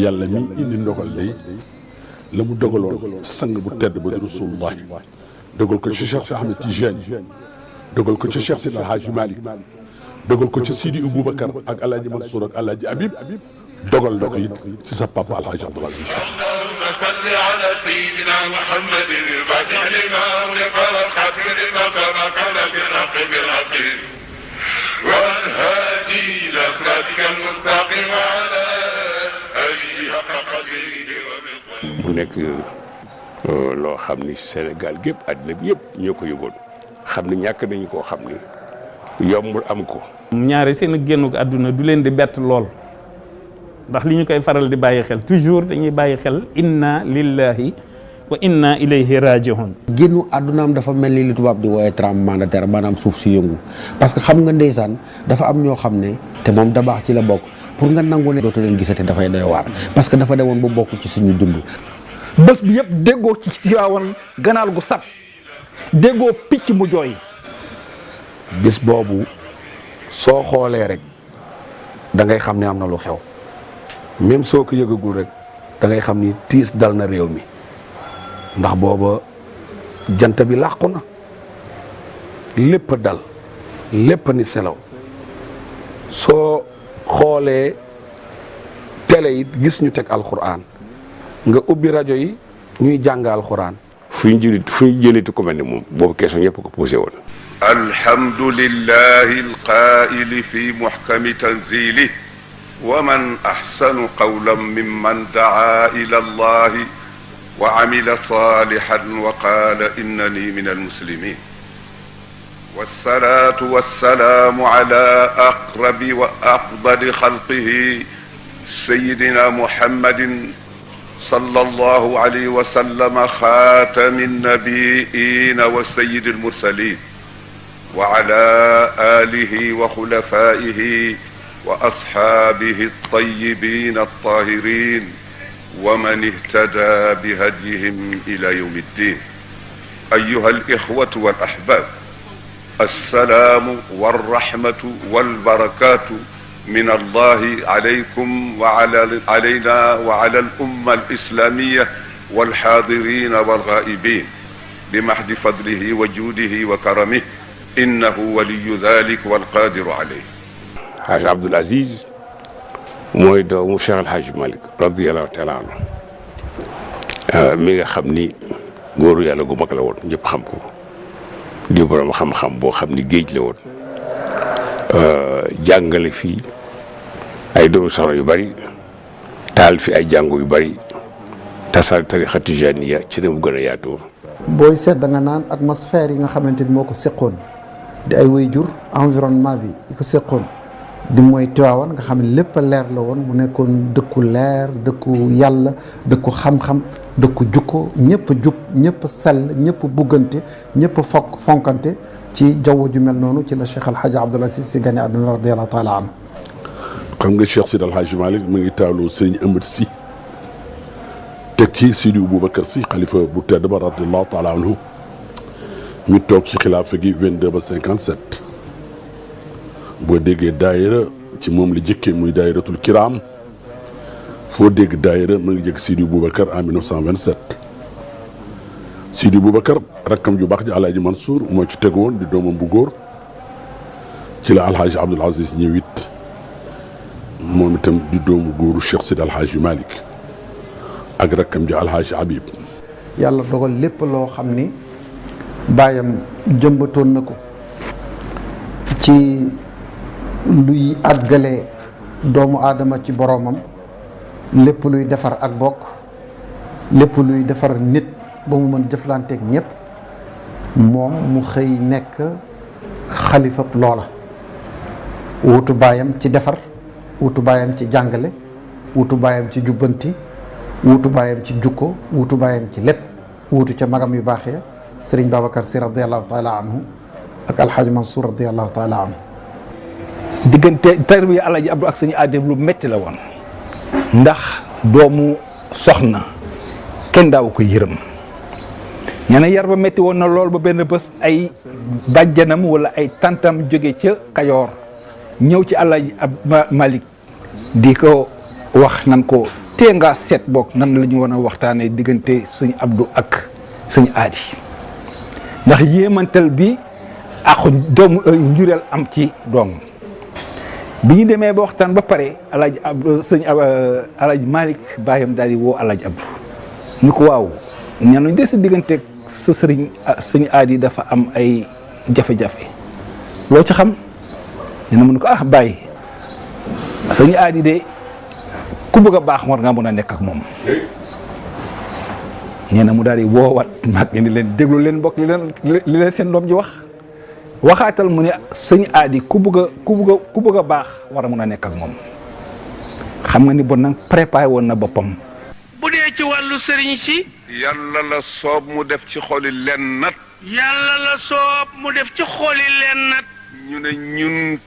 yàlla mi indi ndogal day la mu dogaloon sang bu tedd ba di Rasulullah dogal ko ci Cheikh Ahmed Tijani dogal ko ci Cheikh Sidi El Hadji Malick dogal ko ci Sidi Aboubacar ak El Hadji Mansour ak El Hadji Habib dogal na ko it ci sa papa El Hadji Abdoul Aziz. صل على سيدنا محمد الفاتح لما أغلق والخاتم لما سبق بالحق بالعقيد والهادي إلى صراطك المستقيم وعلى آله حق قدره ومقداره. mu nekk loo xam ni Sénégal gépp àddina bi yëpp ñoo ko yëgoon xam ni ñàkk nañu koo xam ni yombul am ko. ñaare seen génnuk àdduna du leen di bett lool. ndax li ñu koy faral di bàyyi xel toujours dañuy bàyyi xel inna lillahi wa inna ilayhi raji'un. génnu àddunaam dafa mel ni li tubaab di wooye tremblement de terre maanaam suuf si yëngu parce que xam nga ndeysaan dafa am ñoo xam ne te moom da baax ci la bokk pour nga nangu ne dootu leen gisate dafay doy waar parce que dafa demoon ba bokk ci suñu dund. bés bi yëpp déggoo ci Tiwaawan ganaal gu sab déggoo picc mu jooy. bis boobu soo xoolee rek da ngay xam ne am na lu xew. même soo ko yëgagul rek da ngay xam ni tiis dal na réew mi ndax booba jant bi làqu na lépp dal lépp ni selaw soo xoolee télé yi gis ñu teg alxuraan nga ubbi rajo yi ñuy jàng alxuraan. fu ñu jëlee ku mel ni moom boobu question ñëpp ko posé woon. alhamdulillahi alqaa'ili fi muhkami tanzilihi ومن أحسن قولا ممن دعا إلى الله وعمل صالحا وقال إنني من المسلمين والصلاة والسلام على أقرب وأفضل خلقه سيدنا محمد صلى الله عليه وسلم خاتم النبيين وسيد المرسلين وعلى آله وخلفائه وأصحابه الطيبين الطاهرين ومن اهتدى بهديهم إلى يوم الدين. أيها الإخوة والأحباب، السلام والرحمة والبركات من الله عليكم علينا وعلى الأمة الإسلامية والحاضرين والغائبين بمحض فضله وجوده وكرمه إنه ولي ذلك والقادر عليه. Hadj Abdoul Aziz mooy doomu Cheikh El Hadji Malick radiyallahu taala anhu mi nga xam ni góoru yàlla gu mag la woon ñëpp xam ko di borom xam-xam boo xam ni géej la woon jàngale fii ay doomu soxna yu bari taal fi ay jàngu yu bari tasal tariqa tijaniya ci ne mu gën a yaatoo. booy seet da nga naan atmosphère yi nga xamante ni moo ko seqoon di ay waajur environnement bi yi ko seqoon di mooy Tiwaawan nga xam ne lépp a leer la woon mu nekkoon dëkku leer dëkku yàlla dëkku xam-xam dëkku jukko ñëpp jub ñëpp sell ñëpp buggante ñëpp fonkante ci jaww ju mel noonu ci la Cheikh El Hadji Abdoul Aziz Sy gane àdduna radiyallahu taala anhu. xam nga Cheikh Sidi El Hadji Malick mu ngi taaloo Sëriñ Amad Sy teg ci Sidi Aboubacar Sy xalifa bu tedd ba radiyallahu taala anhu mi toog ci xilaafa gi 22 ba 57 boo déggee daayira ci moom la jëkkee muy daayiratul kiram foo dégg daayira mu ngi jëkk Sidi Aboubacar en 1927 Sidi Aboubacar rakkam ju baax ji Alaaji Mansour moo ci teg woon di doomam bu góor ci la Alhaji Abdoul Aziz ñëwit moom itam di doomu góoru Cheikh Sidi Alhaji Malick ak rakkam ji Alhaji Habib. yàlla dogal lépp loo xam ni baayam jëmbatoon na ko ci luy àggale doomu aadama ci boroomam lépp luy defar ak bokk lépp luy defar nit ba mu mën jëflanteeg ñëpp moom mu xëy nekk xalifab loola wutu baayam ci defar wutu baayam ci jàngale wutu baayam ci jubbanti wutu baayam ci jukko wutu baayam ci lépp wutu ca magam yu baax ya Sëriñ Babacar Sy radiallahu taala anhu ak Alxaaji Mansour radiallahu taala anhu. diggante tarbiya Alaaji Abdou ak sëñ Adem lu metti la woon ndax doomu soxna kenn daaw ko yërëm ña ne yar ba metti woon na lool ba benn bés ay bàjjanam wala ay tantam jóge ca Kajoor ñëw ci Alaaji Malick di ko wax nan ko tee ngaa seet boog nan la ñu war a waxtaanee diggante sëñ Abdou ak sëñ Aadi ndax yéemantal bi ak doomu njureel am ci doom bi ñu demee ba waxtaan ba pare Alaaji Abdou sëñ Alaaji Malick baayam daal di woo Alaaji Abdou ñu ko waaw ñanuñ de sa diggante sa sëñ Aadi dafa am ay jafe-jafe loo ci xam ñu ne mun ko bàyyi sëñ Aadi de ku bëgg a baax war ngaa mën a nekk ak moom nee na mu daal di woowaat mag ni leen déglu leen mbokk li leen seen doom ji waxaatal mu ne sëñ Aadi ku bëgg a baax war a mën a nekk ak moom xam nga ni bon nag préparé woon na boppam. bu dee ci wàllu sëriñ si. yàlla la soob mu def ci xoli leen nat. yàlla la soob mu def ci xoli leen nat. ñu ne ñun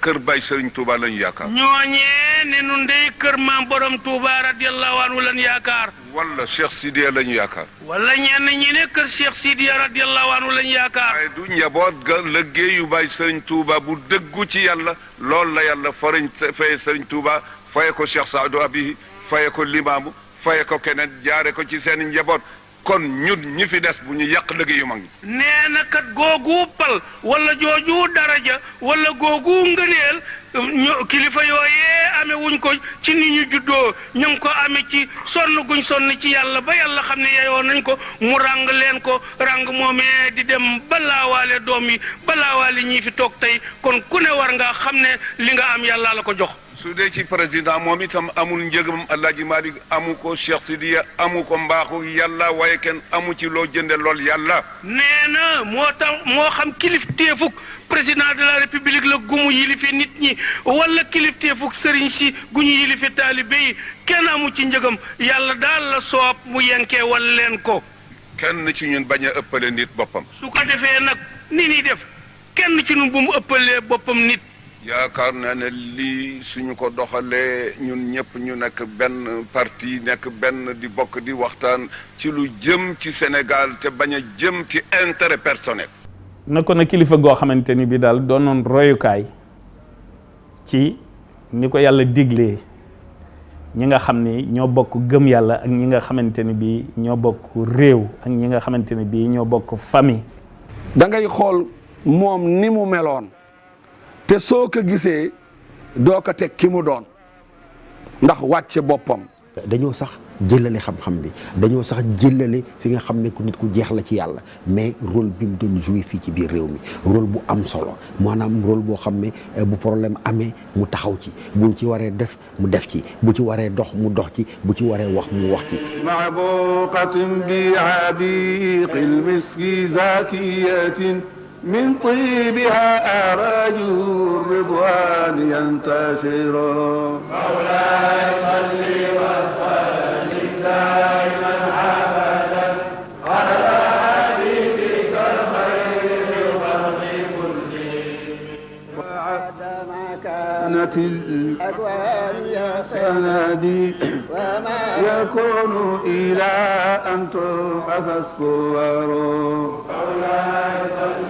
kër Baay Sëriñ Touba lañu yaakaar. ñooñee ne nun dey kër maam borom Touba radiyallahu anhu lañu yaakaar. wala Cheikh Sidiya lañu yaakaar. wala ñenn ñi ne kër Cheikh Sidiya radiyallahu anhu lañu yaakaar. waaye du njaboot ga liggéeyu Baay Sëriñ Touba bu dëggu ci yàlla loolu la yàlla faye Sëriñ Touba faye ko Cheikh Saadu Abihi faye ko Limaamu faye ko keneen jaare ko ci seen njaboot. kon ñun ñi fi des bu ñu yàq liggéeyu mag ñi. nee na kat googu pal wala jooju daraja wala googu ngëneel kilifa yooyee amee wuñ ko ci ni ñu juddoo ñu ngi ko amee ci sonn guñ sonn ci yàlla ba yàlla xam ne yeyoo nañ ko mu ràng leen ko ràng moomee di dem balaawaale doom yi balaawaale ñii fi toog tey kon ku ne war nga xam ne li nga am yàlla la ko jox. su dee ci président moom itam amul njëgam Alaaji Malick amu ko Cheikh Sidiya amu ko mbaaxu yàlla waaye kenn amu ci loo jënde lool yàlla. nee na moo xam kilifteefuk président de la république la gumu yilife nit ñi wala kilifteefuk sëriñ si gu ñu yilife taalibe yi kenn amu ci njëgam yàlla daal la soob mu yenkee wal leen ko. kenn ci ñun bañ a ëppale nit boppam. su ko defee nag ni ñuy def kenn ci ñun bu mu ëppalee boppam nit. yaakaar naa ne lii suñu ko doxalee ñun ñëpp ñu nekk benn parti nekk benn di bokk di waxtaan ci lu jëm ci Sénégal te bañ a jëm ci intérêt personnel. na ko na kilifa goo xamante ni bi daal doonoon royukaay ci ni ko yàlla diglee ñi nga xam ni ñoo bokk gëm yàlla ak ñi nga xamante ni bi ñoo bokk réew ak ñi nga xamante ni bi ñoo bokk famille. da ngay xool moom ni mu meloon. te soo ko gisee doo ko teg ki mu doon ndax wàcce boppam. dañoo sax jëlale xam-xam bi dañoo sax jëlale fi nga xam ne ku nit ku jeex la ci yàlla mais rôle bi mu doon joué fii ci biir réew mi rôle bu am solo maanaam rôle boo xam ne bu problème amee mu taxaw ci buñ ci waree def mu def ci bu ci waree dox mu dox ci bu ci waree wax mu wax ci. mabuqatin bi abiqil miski zakiyatin من طيبها آراج الرضوان ينتشر مولاي صل وسلم دائما أبدا على حبيبك الخير الخلق كلهم وعدما كانت الأكوان يا سندي يكون إلى أن تبعث الصور مولاي صل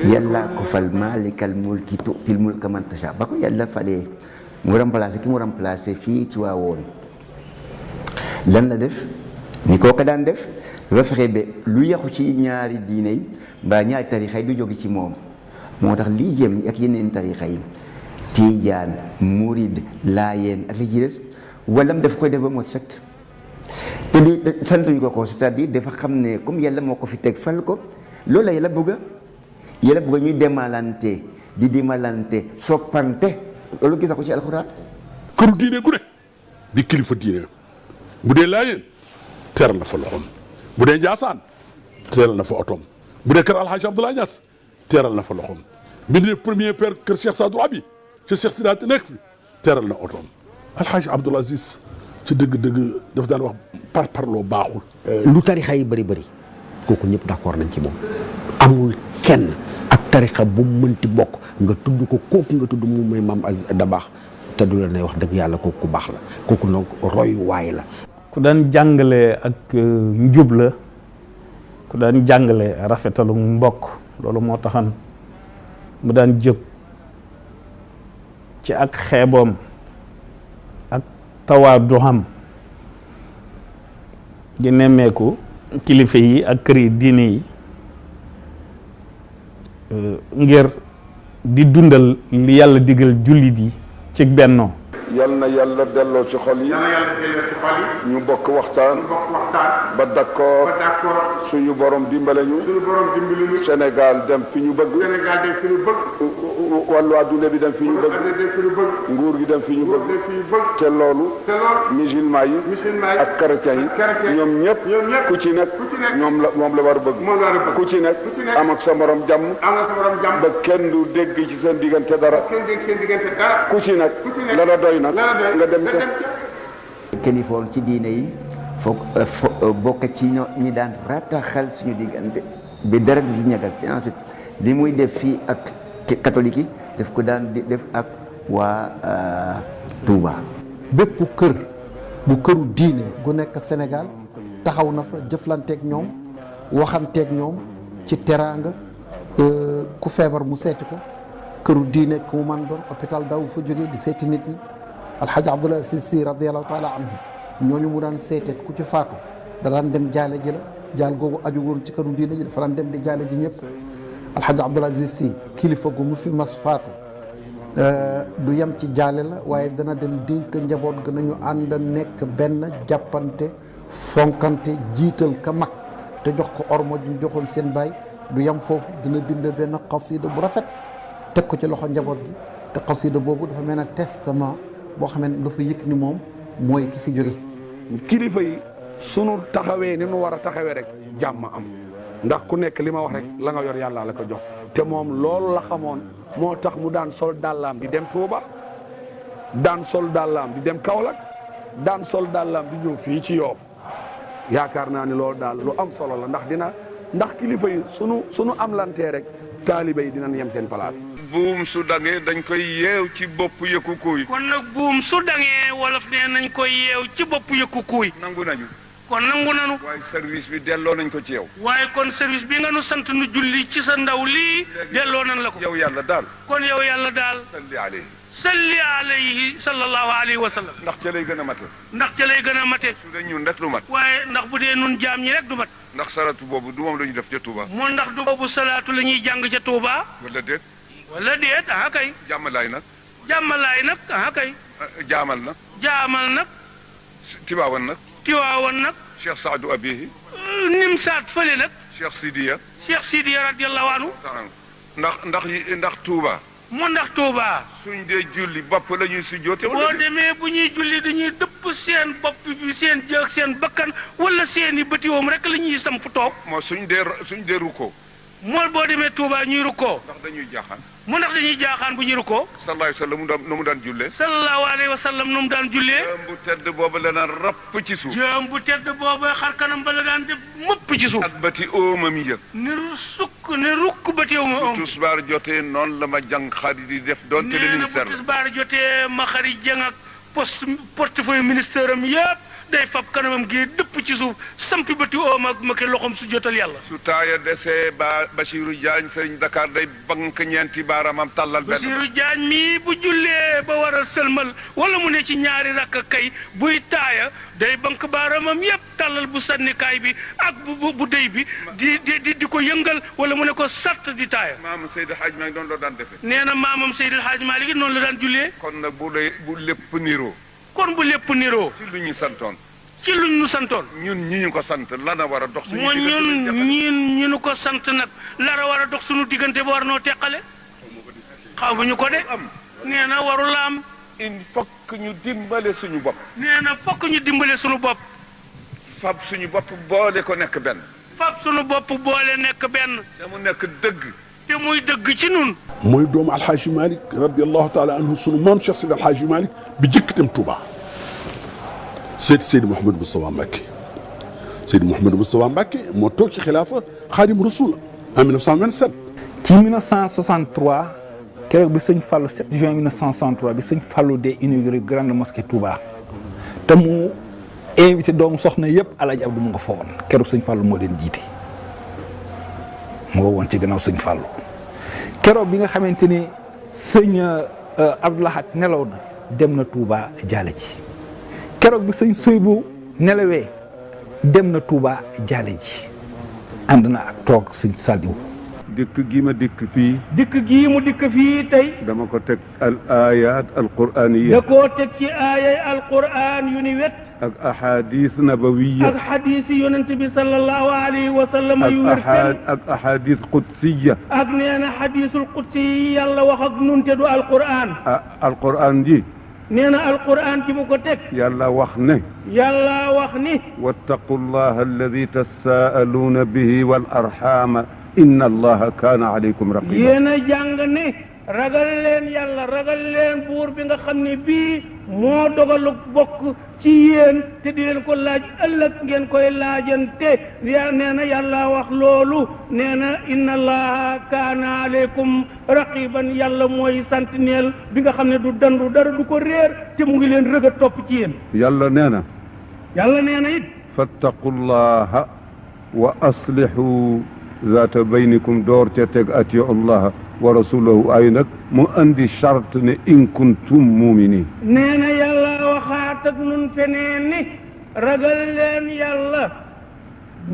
yàlla ko fal maalikal mulki tu'til mulka man tasha ba ko yàlla falee mu remplacé ki mu remplacé fii ci waawoon lan la def ni kooka daan def dafa fexe ba lu yàqu ci ñaari diine yi mbaa ñaari tarixa yi du jóge ci moom moo tax lii jëm ak yeneen tarixa yi Tijaan Murid Laayeen ak li ci def wala daf koy def ba moo sëkk te di sant yu ko c'est-à-dire dafa xam ne comme yàlla moo ko fi teg fal ko loolu la yàlla bëgg ñuy demalante di demalante soppante loolu gis ko ci alxuraan. këru diine gu ne di kilifa diine bu dee Laayeen teral na fa loxoom bu dee Njaasaan teral na fa otoom bu dee kër Alhaji Abdoulaye Niass teral na fa loxoom bi ne premier père kër Cheikh Sadou Abi ci Cheikh Sidaat nekk fi teral na otoom Alhaji Abdoul Aziz ci dëgg-dëgg daf daan wax parloo baaxul. lu tarixa yi bëri kooku ñëpp d'accord nañ ci moom amul kenn ak tarixa bu mu mënti bokk nga tudd ko kooku nga tudd moom mooy Maam Aziz Dabakh te du la ne wax dëgg yàlla kooku ku baax la kooku donc royu waay la. ku daan jàngale ak njub la ku daan jàngale rafetalu mbokk loolu moo taxan mu daan jóg ci ak xeeboom ak tawaaduxam di nemmeeku kilifa yi ak kër yi diine yi ngir di dundal li yàlla digal jullit yi ci bennoo. yal na yàlla delloo ci xol yi. ñu bokk waxtaan. ba d'accord. suñu borom dimbale ñu. Sénégal dem fi ñu bëgg. wàllu adduna bi dem fi ñu bëgg. nguur gi dem fi ñu bëgg. te loolu. musulman yi. ak chrétien yi. ñoom ñëpp. ku ci nekk. moom la war a bëgg. ku ci nekk. am ak sa morom jàmm. ba kenn du dégg ci seen diggante dara. ku ci nekk. la la doy nag nga dem ca. kilifoon ci diine yi foog bokk ci ñi daan rataxal suñu diggante bi dara du ci ñagas te ensuite li muy def fii ak catholique yi daf ko daan def ak waa Touba. bépp kër bu këru diine gu nekk Sénégal taxaw na fa jëflanteeg ñoom waxanteeg ñoom ci teraanga ku feebar mu seeti ko këru diine ku mu man doon hôpital daw fa jógee di seeti nit ñi alxaaji Abdoul Aziz Sy radiallahu taala anhu ñooñu mu daan seeteet ku ci faatu da daan dem jaale ji la jaal googu aju woon ci këru diine ji dafa daan dem di jaale ji ñëpp alxaaji Abdoul Aziz Sy kilifa gu mu fi mas faatu du yem ci jaale la waaye dana dem dénk njaboot ga nañu ànd nekk benn jàppante fonkante jiital ka mag te jox ko ormo ju joxoon seen baay du yem foofu dina bind benn xasida bu rafet teg ko ci loxo njaboot gi te xasida boobu dafa mel ne testament boo xamee ne dafa yëg ni moom mooy ki fi jóge. kilifa yi sunu taxawee ni nu war a taxawee rek jàmm am ndax ku nekk li ma wax rek la nga yor yàlla la ko jox te moom loolu la xamoon moo tax mu daan sol dàllaam di dem Touba daan sol dàllaam di dem Kaolack daan sol dàllaam di ñëw fii ci Yoff yaakaar naa ni loolu daal lu am solo la ndax kilifa yi sunu am lantee rek taaliba yi dinañ yem seen place. buum su dangee dañ koy yeew ci bopp yëkku kuuy. kon nag buum su dangee wolof nee nañ koy yeew ci bopp yëkku kuuy. nangu nañu. kon nangu nañu. waaye service bi delloo nañ ko ci yow. waaye kon service bi nga nu sant nu julli ci sa ndaw lii. delloo nañ la ko. yow yàlla daal. kon yow yàlla daal. salli alayhi sallallahu alayhi wa sallam. ndax ca lay gën a mate. ndax ca lay gën a mate. su dee ñun rek du mat. waaye ndax bu dee nun jaam ñi rek du mat. ndax salatu boobu du moom la ñu def ca Touba. moo ndax du boobu salaatu la ñuy jàng ca Touba. wala déet. wala déet ah kay. jàmmalaay nag. jàmmalaay nag ah kay. jaamal nag. jaamal nag. Tiwaawan nag. Tiwaawan nag. Cheikh Saadu Abihi. Nimsaat fële nag. Cheikh Sidiya. Cheikh Sidiya radiyallahu anhu. ndax Touba. mu ndax Touba. suñ dee julli bopp la ñuy sujjoote. boo demee bu ñuy julli dañuy dëpp seen bopp bi seen jëg seen bakkan wala seen i bëtiwoom rek la ñuy samp toog. moo suñ dee rukkoo. mool boo demee Touba ñuy rukkoo. ndax dañuy jaaxaan. mu ndax dañuy jaaxaan bu ñuy rukkoo. sallallahu alayhi wa sallam nu mu daan jullee. sallallahu alayhi wa sallam nu mu daan jullee. jëm bu tedd boobu la daan rapp ci suuf. jëm bu tedd boobu xar kanam ba la daan def mëpp ci suuf. ak bati oomam yi. ni rukk bati oomam. bu tisbaar jotee noonu la ma jàng xarit di def doonte le ministère la. nee na bu tisbaar jotee ma xarit jàng ak portefeuille ministère am yëpp day fab kanamam gi dëpp ci suuf sampi bati oom ak ma ke loxoom su jotal yàlla. su taaya desee ba Bachirou Diagne sëriñ Dakar day bank ñeenti baaraamam tàllal benn. Bachirou Diagne mii bu jullee ba war a sëlmal wala mu ne ci ñaari rakk kay buy taaya day bank baaraamam yëpp tàllal bu sànnikaay bi ak bu déy bi di ko yëngal wala mu ne ko sart di taaya. maam Seydil Hadj Malick noonu la daan defee. nee na maamam Seydil Hadj Malick noonu la daan jullee. kon nag bu lépp niroo. kon bu lépp niroo. ci lu ñu santoon. ci luñ ñu santoon. ñun ñi ñu ko sant lana war a dox. suñu diggante ñun ñu ko sant nag lara war a dox suñu diggante ba war noo teqale. xamuñu ko de. nee na warul am. il faut que ñu dimbale suñu bopp. nee na fokk ñu dimbale suñu bopp. fab suñu bopp boole ko nekk benn. fab suñu bopp boole nekk benn. te mu nekk dëgg. te muy dëgg ci nun mooy doomu alxaaji Malick radiallahu taala anhu sunu maam Cheikh Seydi alxaaji Malick bi jëkk itam Touba Seydi Mouhamadou Moustapha Mbacké Seydi Mouhamadou Moustapha Mbacké moo toog ci xilaafa Xaadim Rasul en 1927. ci 1963 keroog bi sëñ Fallou 7 juin 1963 bi sëñ Fallou de inauguré grande mosquée Touba te mu invité doomu soxna yëpp Alaaji Abdou mu nga fa woon keroog sëñ Fallou moo leen jiite moo woon ci gannaaw sëñ Fallou keroog bi nga xamante ni sëñ Abdou Lahad nelaw na dem na Touba jaale ji keroog bi sëñ Soybu nelawee dem na Touba jaale ji ànd na ak toog sëñ Saliou. dikk gi ma dikk fii. dikk gii mu dikk fii tey. dama ko teg al ayat al qur'aniya. da koo teg ci aayay al qur'an yu ni wet. ak ahadis nabawiya. ak hadis yonent bi sallallahu alayhi wa sallam yu wér fenn. ak ahadis qudsiya. ak nee na hadisul qudsi yi yàlla wax ak nun te du al qur'an. al qur'an ji. nee na al qur'an ci mu ko teg. yàlla wax ne. yàlla wax ni. wattaqullaha alladi tasaaluuna bihi wal arxama inna allaha kaana alaykum raqiba. yéen a jàng ne ragal leen yàlla ragal leen buur bi nga xam ne bii moo dogalu bokk ci yéen te di leen ko laaj ëllëg ngeen koy laajante nee na yàlla wax loolu nee na inna allaha kaana alaykum raqiban yàlla mooy sentinelle bi nga xam ne du dandu dara du ko réer te mu ngi leen rëg a topp ci yéen. yàlla nee na. yàlla nee na it. fattaqullaha wa aslihu zaata baynikum door ca teg atiu allaha wa rasulahu ay nag mu andi charte ne in kuntum muminin. nee na yàlla waxaat ak nun feneen ni ragal leen yàlla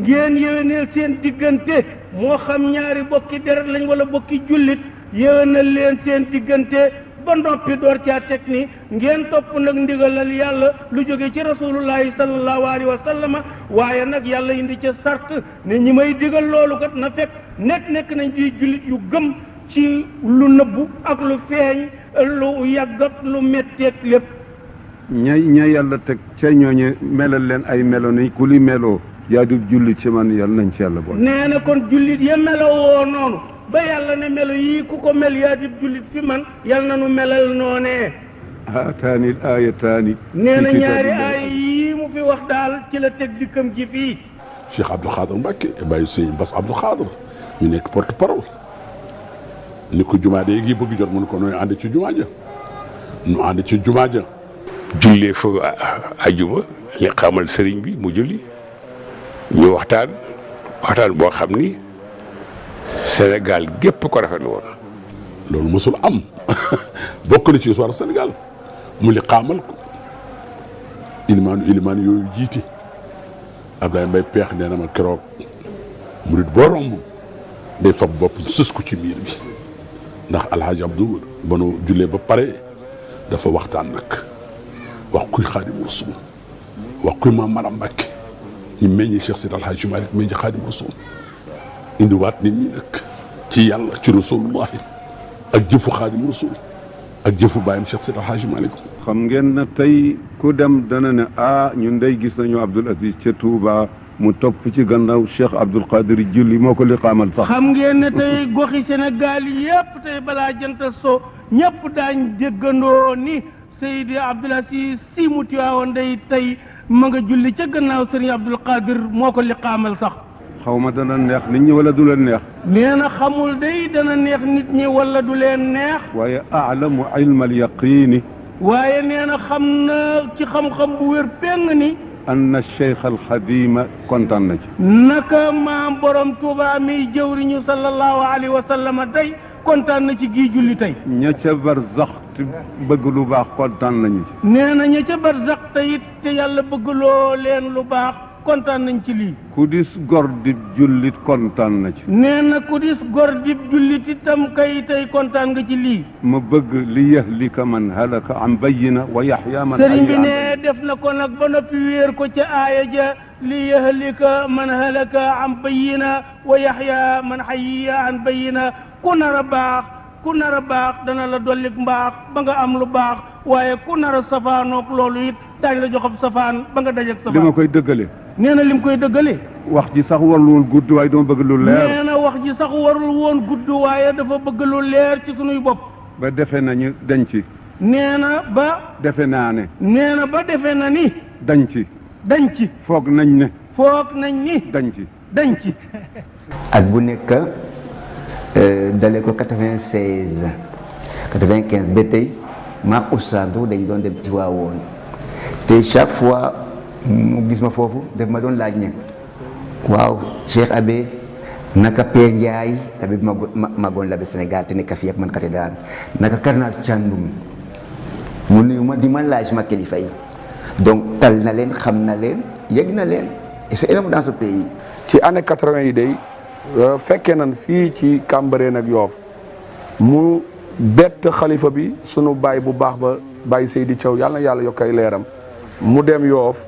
ngeen yéwéneel seen diggante moo xam ñaari bokki deret lañ wala bokki jullit yéwénal leen seen diggante ba noppi door caa teg ni ngeen topp nag ndigalal yàlla lu jóge ci rasulullahi sallallahu alayhi wa sallama waaye nag yàlla indi ca sart ne ñi may digal loolu kat na fekk nekk nañ di jullit yu gëm ci lu nëbbu ak lu feeñ lu yàggat lu metteeg lépp. ña yàlla teg ca ñooñu melal leen ay melo ni ku li meloo yaa di jullit ci man yàlla nañ ci yàlla boole. nee na kon jullit ya meloo woo noonu. ba yàlla ne melo yii ku ko mel yaa di jullit fi man yàlla na nu melal noonee. haataani al ayataani. nee na ñaari aay yii mu fi wax daal ci la teg dikkam ji fii. Cheikh Abdou Khadr Mbacké bàyyi sëñ Bass Abdou Khadr ñu nekk porte parole ni ko jumaa de gi bëgg jot mun ko nooy ànd ci jumaa ja nu ànd ci jumaa ja. jullee fa ajuma li xamal sëriñ bi mu julli ñu waxtaan boo xam ni. Sénégal gépp ko rafetlu woon. loolu mësul am bokk na ci histoire Sénégal mu li xaamal ko ilimaan yooyu jiite Ablaye Mbaye peex nee na ma keroog murit boo romb day fab boppam sës ko ci miir bi ndax alhaji Abdou ba nu jullee ba pare dafa waxtaan nag wax kuy Xaadimu Rasuul wax kuy Maam Maram Mbacké ñi meññi Cheikh Seydi Alhaji Malick meññi Xaadimu Rasuul indiwaat nit ñi nag ci yàlla ci rasulullahi ak jëfu Xaadimu Rasuul ak jëfu bàyyam Cheikh Seydi Alhaji Malick. xam ngeen na tey ku dem dana ne ñun day gis nañu Abdoul Aziz ca Touba mu topp ci gannaaw Cheikh Abdoul Qadir julli moo ko li xaamal sax. xam ngeen ne tey goxi Sénégal yépp tey balaa jant so ñëpp daañ déggandoo ni Seydi Abdoul Aziz si mu tiwaawoon day tey ma nga julli ca gannaaw Serigne Abdoul Qadir moo ko li xaamal sax. xaw ma dana neex nit ñi wala du leen neex. nee na xamul day dana neex nit ñi wala du leen neex. waaye aalamu ilma al yaqiini. waaye nee na xam na ci xam-xam bu wér peng ni. anna cheikh al xadima kontaan na ci. naka maam borom Touba mi jëwriñu sallallahu alayhi wa sallam tey kontaan na ci gii julli tey. ña ca barzax te bëgg lu baax kontaan nañu ci. nee na ña ca barzax te it te yàlla bëggloo leen lu baax. kontaan nañ ci lii. ku dis gor di jullit kontaan na ci. nee na ku dis gor di jullit itam kay tey kontaan nga ci lii. ma bëgg li yahlika man halaka an bayyina wa yaxya man sëriñ bi ne def na ko nag ba noppi wéer ko ca aaya ja li yahlika man halaka an bayyina wa yaxya man hayya an bayyina ku nar a baax dana la dollik mbaax ba nga am lu baax waaye ku nar a safaanoog loolu it daañu la joxab safaan ba nga dajeg safaan. li ma koy dëggale. nee na lim koy dëggale. wax ji sax warul woon gudd waaye dama bëgg lu leer. nee na wax ji sax warul woon gudd waaye dafa bëgg lu leer ci sunuy bopp. ba defe nañu dañ ci. nee na ba. defe naa ne. nee na ba defe na ni. dañ ci. dañ ci. foog nañ ne. foog nañ ni. dañ ci. dañ ci. at bu nekk dalee ko 96 95 ba tey maa Oustazou dañ doon dem Tiwaawoon te chaque fois mu gis ma foofu daf ma doon laaj ne waaw Cheikh Abbé naka Père Ndiaye labe bi magoon labe Sénégal te nekk fii ak man cathédrale naka Cardinal Thiandoum mu nuyu ma di ma laaj ma kilifa yi donc tal na leen xam na leen yëg na leen et c'est énorme dans ce pays. ci année 80 yi day fekkee nan fii ci Cambérène ak Yoff mu bett xalifa bi sunu baay bu baax ba Baye Seydi Thiaw yàlla na yàlla yokk ay leeram mu dem Yoff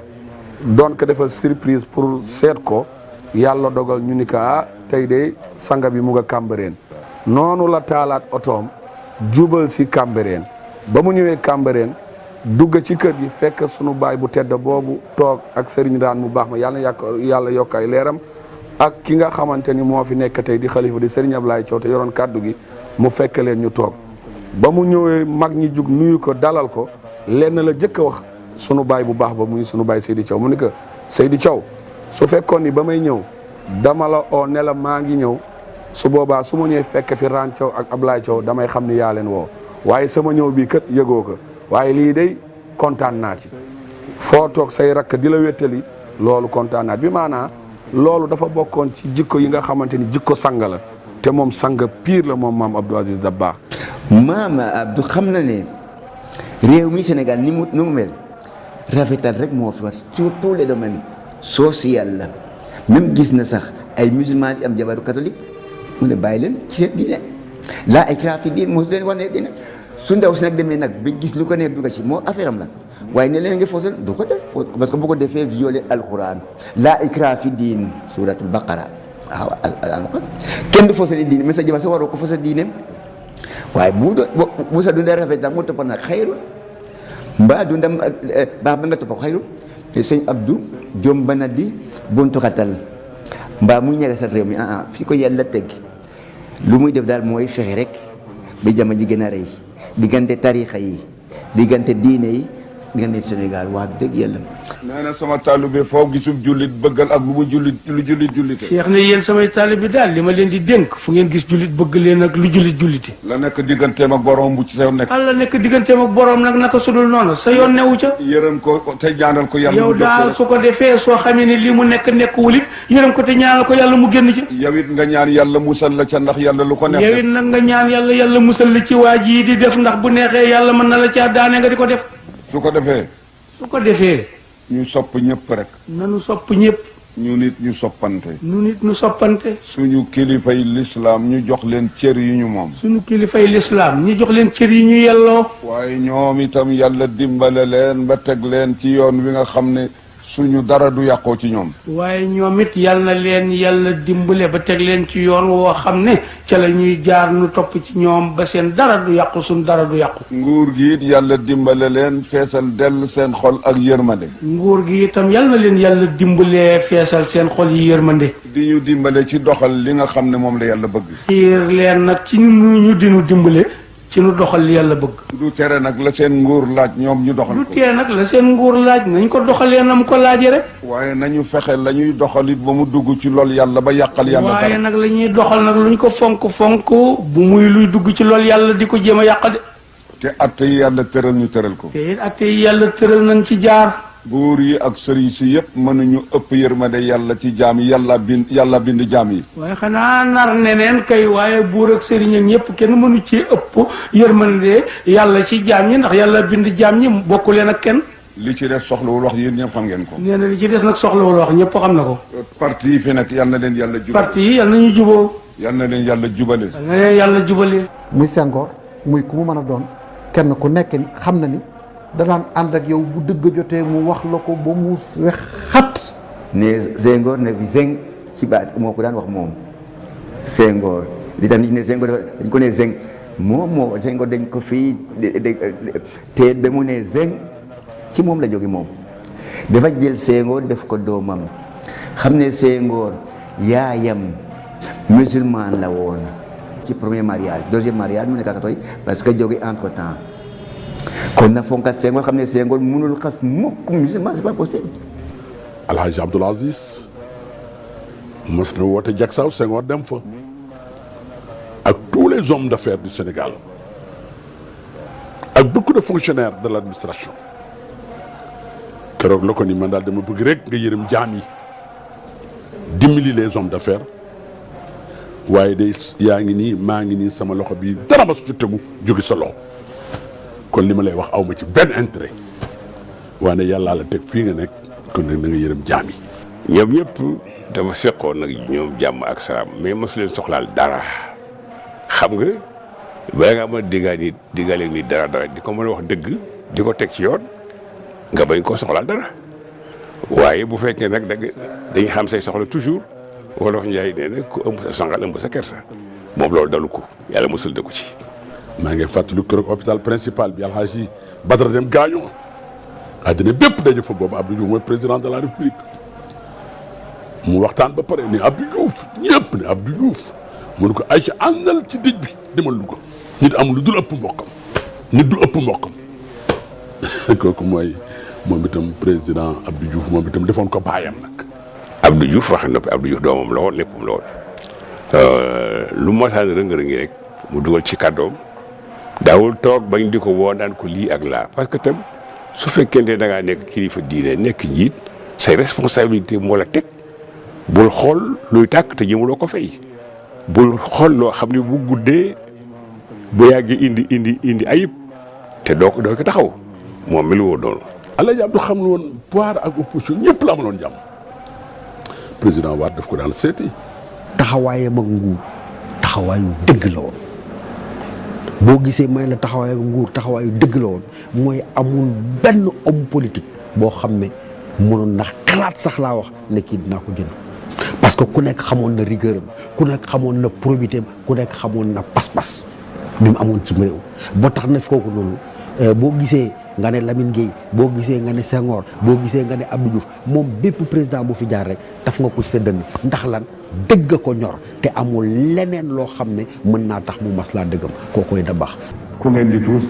doon ko defal surprise pour seet ko yàlla dogal ñu ni ko tey de sanga bi mu nga Cambérène noonu la taalaat otoom jubal si Cambérène ba mu ñëwee Cambérène dugg ci kër gi fekk sunu baay bu tedd boobu toog ak Serigne Raan mu baax ma yàlla yokk ay leeram ak ki nga xamante ni moo fi nekk tey di xalifa di Serigne Ablaye Thiaw te yoroon kàddu gi mu fekk leen ñu toog ba mu ñëwee mag ñi jug nuyu ko dalal ko lenn la jëkk a wax sunu baay bu baax ba muy sunu baay Seydi Thiaw mu ni ko Seydi Thiaw su fekkoon ni ba may ñëw dama la oo ne la maa ngi ñëw su boobaa su ma ñëwee fekk fi Raan Thiaw ak Ablaye Thiaw damay xam ni yaa leen woo waaye sama ñëw bii kat yëgoo ko waaye lii day kontaan naa ci foo toog say rakk di la wéttali loolu kontaan naa bi maanaa loolu dafa bokkoon ci jikko yi nga xamante ni jikko sang la te moom sang pire la moom maam Abdou Aziz Dabakh. maam Abdou xam na ne réew mi Sénégal ni mu mel rafetal rek moo fi war sur tous les domaines social la même gis na sax ay musulman yi am jabaru catholique mu ne bàyyi leen ci seen diine laa ikraaha fi diin mosu leen wax ne diine su ndaw si nag demee nag ba gis lu ko neex dugg ci moo affaire am la waaye ne leen nga foosal du ko def parce que bu ko defee violé alquran laa ikraaha fi diin suratul baqara waaw kenn du foosal diine mais sa jabar sa waroo ko foosal diineem waaye bu sa dundee rafet nag mu topp nag xayrul mbaa dundam baax ba nga topp xayrul sëñ Abdou jom bana di buntu xatal mbaa muy ñagasal réew mi fi ko yàlla teg lu muy def daal mooy fexe rek ba jama ji gën a rëy diggante tarixa yi diggante diine yi diggante Sénégal wax dëgg yàlla. nee na sama taalibe foo gisub jullit bëggal ak lu jullite. Cheikh ne yéen samay taalibe daal li ma leen di dénk fu ngeen gis jullit bëgg leen ak lu jullite. la nekk digganteem ak borom bu ci sa nekk. la nekk digganteem ak borom nag naka sudul noonu sa yoon newu ca. yërëm ko te ñaanal ko yàlla. yow daal su ko defee soo xamee ne lii mu nekk wulit yërëm ko te ñaanal ko yàlla mu génn ci. yow it nga ñaan yàlla musal la ca ndax yàlla lu ko neex. yow it nag nga ñaan yàlla musal la ci waa ji di def ndax bu neexee yàlla mën na la caa daane nga di ko def. su ko defee. ñu sopp ñëpp rek. nanu sopp ñëpp. ñu nit ñu soppante. suñu kilifay lislaam ñu jox leen cër yi ñu moom. suñu kilifay lislaam ñu jox leen cër yi ñu yelloo. waaye ñoom itam yàlla dimbale leen ba teg leen ci yoon wi nga xam ne suñu dara du yàqoo ci ñoom. waaye ñoom it yal na leen yàlla dimbale ba teg leen ci yoon woo xam ne ca la ñuy jaar nu topp ci ñoom ba seen dara du yàqu suñ dara du yàqu. nguur gi it yàlla dimbale leen feesal dell seen xol ak yërmande. nguur gi itam yal na leen yàlla dimbalee feesal seen xol yi yërmande. di ñu dimbale ci doxal li nga xam ne moom la yàlla bëgg. xiir leen nag ci ñu dinu dimbale ci nu doxal li yàlla bëgg. du tere nag la seen nguur laaj ñoom ñu doxal ko. du tere nag la seen nguur laaj nañ ko doxalee na mu ko laajee rek. waaye nañu fexe la ñuy doxalit ba mu dugg ci lool yàlla ba yàqal yàlla dara. waaye nag la ñuy doxal nag luñ ko fonk bu muy luy dugg ci lool yàlla di ko jéem a yàq de. te atte yi yàlla tëral ñu tëral ko. te atte yi yàlla tëral nañ ci jaar. buur yi ak sëriñ si yëpp mënuñu ëpp yërmande yàlla ci jaam yi yàlla bind jaam yi. waaye xanaa nar neneen kay waaye buur ak sëriñ ak ñëpp kenn mënu ci ëpp yërmande yàlla ci jaam ñi ndax yàlla bind jaam ñi bokku leen ak kenn. li ci des soxlawul wax yéen ñëpp xam ngeen ko. nee na li ci des nag soxlawul wax ñëpp xam na ko. parti yi fi nekk yal na leen yàlla jubale. parti yi yal na ñu juboo. yal na leen yàlla jubale. yal na leen yàlla jubale. muy Senghor muy ku mu mën a doon kenn ku nekk xam na ni danaan ànd ak yow bu dëgg jotee mu wax la ko ba mu wex xat. ne Senghor ne fi Zeng ci baat moo ko daan wax moom Senghor li tax nit ne Senghor dañ ko ne Zeng moo Senghor dañ ko fii te ba mu ne Zeng ci moom la jóge moom dafa jël Senghor def ko doomam xam ne Senghor yaayam musulman la woon ci premier mariage deuxième mariage mu nekk catholique parce que jóge entre temps kon na fonkat Senghor xam ne Senghor mënul xas mukk musulman c'est pas possible. Alhaji Abdoul Aziz mos na woote Jaksaaw Senghor dem fa ak tous les hommes d'affaires du Sénégal ak beaucoup de fonctionnaires de l'administration keroog la ko ni man daal dama bëgg rek nga yërëm jaam yi dimbali les hommes d'affaires waaye day yaa ngi nii maa ngi nii sama loxo bi dara ma su ci tegu jóge sa loxo kon li ma lay wax aw ma ci benn intérêt waane yàllaa la teg fii nga nekk kon nag na nga yërëm jaam yi. ñoom ñëpp dafa seqoon nag ñoom jàmm ak salaam mais mosu leen soxlaal dara xam nga bala ngaa mën a diggaale ni dara di ko mën a wax dëgg di ko teg ci yoon nga bañ koo soxlaal dara waaye bu fekkee nag dañuy xam say soxla toujours wolof Njaay nee na ku ëmb sa sangal ëmb sa kersa moom loolu dalu ko yàlla mosul de ko ci. maa ngi fàttali keroog hôpital principal bi Alhaji Badara Dem gaañoo àddina bépp daje fa boobu Abdou Diouf mooy président de la république mu waxtaan ba pare ni Abdou Diouf ñëpp ne Abdou Diouf mu ne ko ay ci àndal ci dëj bi demal Louga nit amul lu dul ëpp mbokkam nit du ëpp mbokkam kooku mooy moom itam président Abdou Diouf moom itam defoon ko baayam nag. Abdou Diouf wax noppi Abdou Diouf doomam la woon léppam la woon lu mosaan rëng-rëngi rek mu dugal ci kàddoom daawul toog bañ di ko woo daan ko lii ak laa parce que tam su fekkente da ngaa nekk kilifa diine nekk njiit say responsabilité moo la teg bul xool luy tàkk te jëmuloo ko fay bul xool loo xam ne bu guddee bu yàggee indi ayib te doo ko taxaw moom mi lu woo doon. Alaaji Abdou xam ne woon pouvoir ak opposition ñëpp la amaloon jàmm président Wade daf ko daan seeti. taxawaayam ak nguur taxawaayu dëgg la woon boo gisee may la taxawaayu nguur taxawaayu dëgg la woon mooy amul benn homme politique boo xam ne mënoon na xalaat sax laa wax ne kii dinaa ko jënd parce que ku nekk xamoon na rigueur am ku nekk xamoon na probité am ku nekk xamoon na pas-pas bi mu amoon ci réew boo tax na fi kooku noonu boo gisee nga ne Lamine Gueye boo gisee nga ne Senghor boo gisee nga ne Abdou Diouf moom bépp président bu fi jaar rek taf nga ko ci sa dënn ndax lan dëgg ko ñor te amul leneen loo xam ne mën naa tax mu maslaa dëggam kookoy da baax. ku ngeen di tuus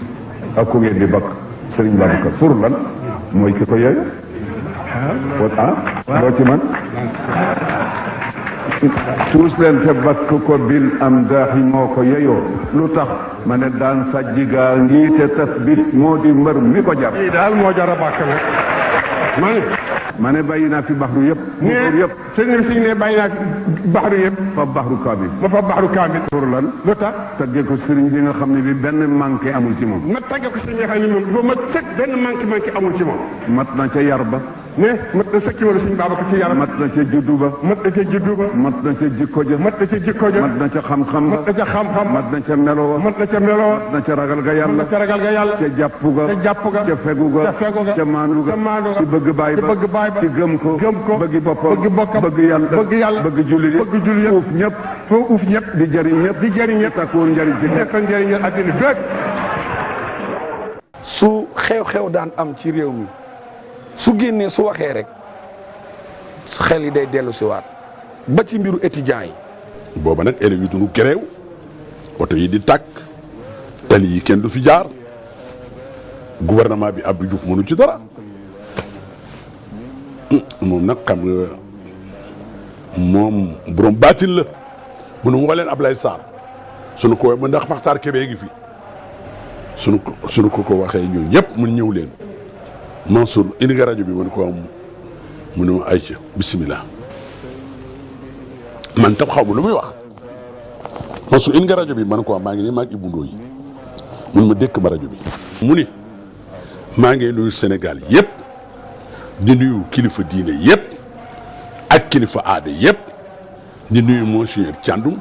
ak ku ngeen di bakk Serigne Babacar pour lan mooy ki ko yooyu loo ci man tuus leen te bakk ko bil am daaxi moo ko yeyoo lu tax ma ne daan sajjigaa ngi te tasbit moo di mbër mi ko jar daal moo jar a bàkk nag ma ne bàyyi naa fi baxru yëpp muur yëpp sëñ ne bàyyi naa fi baxru yëpp fa baxru kaamil ma fa baxru kaamil pour lan lu tax tagge ko sëriñ bi nga xam ne bi benn manqué amul ci moom ma tagge ko sëriñ bi nga xam ne moom dafa mat sëkk benn manqué amul ci moom mat na ca yar ba ne mat na sëkk ci wala sëriñ Babacar ci yar mat na ca juddu ba mat na ca juddu ba mat na ca jikko ja mat na ca jikko ja mat na ca xam-xam mat na ca xam-xam mat na ca melo wa mat na ca melo wa mat na ca ragal ga yàlla mat na ca ragal ga yàlla ca jàpp ga ca fegu ga ca maandu ga ci bëgg baay ba ci gëm ko bëgg boppam bëgg yàlla bëgg julli uuf ñëpp foo uuf ñëpp di jëriñ ñëpp takkuwoon njëriñ ci ñëpp njëriñ àddina bépp su xew-xew daan am ci réew mi su génnee su waxee rek xel yi day dellu si waat ba ci mbiru étudiants yi. booba nag élèves yi duñu gereew oto yi di tàkk tali yi kenn du fi jaar gouvernement bi Abdou Diouf mënu ci dara moom nag xam nga moom borom baatil la bu nu woo leen Ablaye Sarr sunu ko ma ndax Maxtaar Kébé ngi fi sunu ko waxee ñoo ñëpp mun ñëw leen Mansour indi nga rajo bi man ko am mu ne ma ayca bisimilah man tam xaw ma lu muy wax Mansour indi nga rajo bi man ko am maa ngi nii maa ngi Ibou Ndoye mun ma dékk ma rajo bi mu ni maa ngi nuyu Sénégal yëpp di nuyu kilifa diine yëpp ak kilifa aada yëpp di nuyu Monseigneur Thiandoum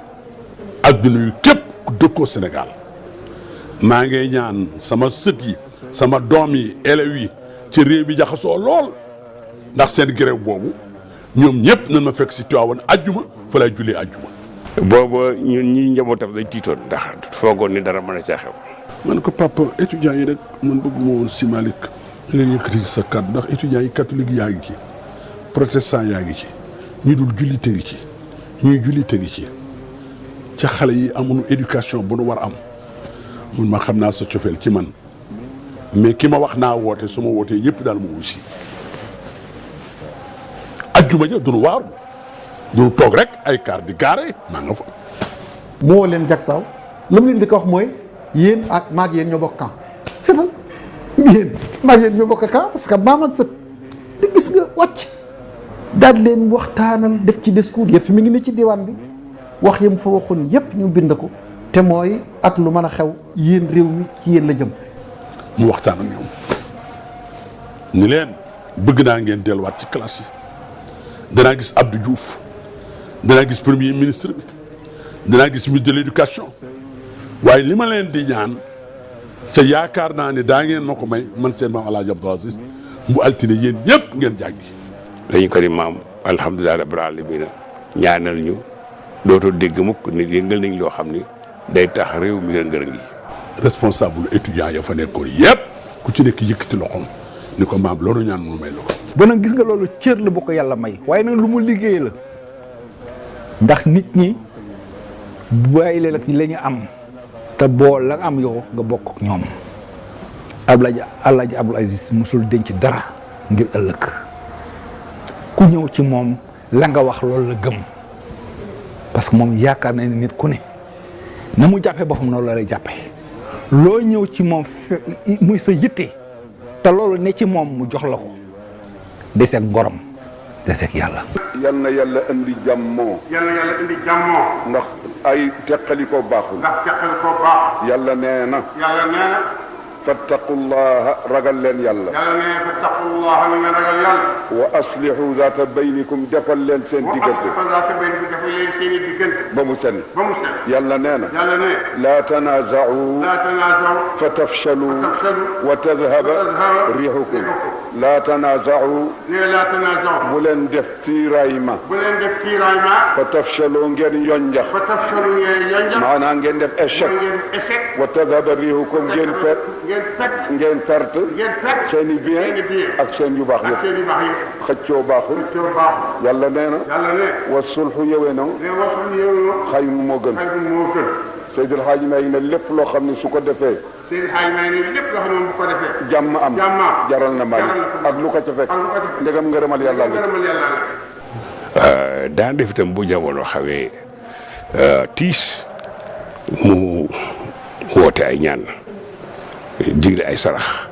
ak di nuyu képp ku dëkkoo Sénégal maa ngi ñaan sama sët yi sama doom yi élèves yi ci réew bi jaxasoo lool ndax seen grève boobu ñoom ñëpp nañ ma fekk si Tiwaawan ajjuma fa lay jullee ajjuma. booba ñun ñi njabootam dañ tiitoon ndax foogoon ni dara mën a caa xew. man ko papa étudiants yi rek man bëgguma woon si Malick nga yëkkati sa kàddu ndax étudiants yi catholique yaa ngi ci protestant yaa ngi ci ñi dul jullite ngi ci ñuy jullite ngi ci ca xale yi amuñu éducation bu nu war a am mun ma xam naa sa cofeel ci man mais ki ma wax naa woote su ma wootee ñëpp daal ma wuy si ajjuma ja duñu waaru duñu toog rek ay car di gaare maa nga fa moo leen jag saw la mu leen di ko wax mooy yéen ak maag yéen ñoo bokk camp seetal yéen maag yéen ñoo bokk camp parce que maam ak sët di gis nga wàcc daal leen waxtaanal def ci discours yëpp mi ngi ne ci diwaan bi wax yam fa waxoon yépp ñu bind ko te mooy ak lu mën a xew yéen réew mi ci yéen la jëm. mu waxtaan ak ñoom ni leen bëgg naa ngeen delluwaat ci classe yi danaa gis Abdou Diouf danaa gis premier ministre bi danaa gis ministre de l'éducation waaye li ma leen di ñaan ca yaakaar naa ne daa ngeen ma ko may man seen maam El Hadj Abdoul Aziz bu altine yéen ñëpp ngeen jàngi. dañu ko ni maam alhamdulilah rabbil alamin ñaanal ñu dootoo dégg mukk nit yëngal nañ loo xam ni day tax réew mi ngërëm yi. responsable étudiant ya fa nekkoon yëpp ku ci nekk yëkkati loxoom ni ko maam loolu ñaan mu may la ko. ba nag gis nga loolu cër la bu ko yàlla may waaye nag lu mu liggéey la ndax nit ñi bàyyi leen ak la ñu am te boo la am yow nga bokk ak ñoom Alaaji Abdoul Aziz musul denc dara ngir ëllëg ku ñëw ci moom la nga wax loolu la gëm parce que moom yaakaar na ne nit ku ne na mu jàppee boppam noonu la lay jàppee loo ñëw ci moom muy sa yitte te loolu ne ci moom mu jox la ko deseeg ngorom deseeg yàlla. yal na yàlla indi jàmmoo. yal na yàlla indi jàmmoo. ndax ay teqali ko baaxul. ndax teqali ko baaxul. yàlla nee na. yàlla nee na. fattaqullaha ragal leen yàlla. yàlla nee na fattaqullaha na ngeen ragal yàlla. wa aslihu zaata baynikum defal leen seen diggante. wa aslihu zaata baynikum defal leen seen i diggante. ba mu seen. ba mu seen. yàlla nee na. yàlla nee. laa tanaaza'u. laa tanaaza'u. fa tafshalu. wa tadhaba riihukum. laa tanaaza'u. nee laa tanaaza'u. bu leen def tiiraayma. bu leen def tiiraayma. fa tafshalu ngeen yonjax. fa tafshalu ngeen yonjax. maanaam ngeen def échec. ngeen échec. wa tadhaba riihukum ngeen fet. ngeen perte seen i bien ak seen yu baax yëpp xëccoo baaxul yàlla nee na wa sulhu yëwéno xayru moo gën Seydil Hadji May ne lépp loo xam ne su ko defee jàmm am jaral na may ak lu ko ca fekk ndegam ngërëmal yàlla la daan def itam bu jamono xawee tiis mu woote ay ñaan digle ay sarax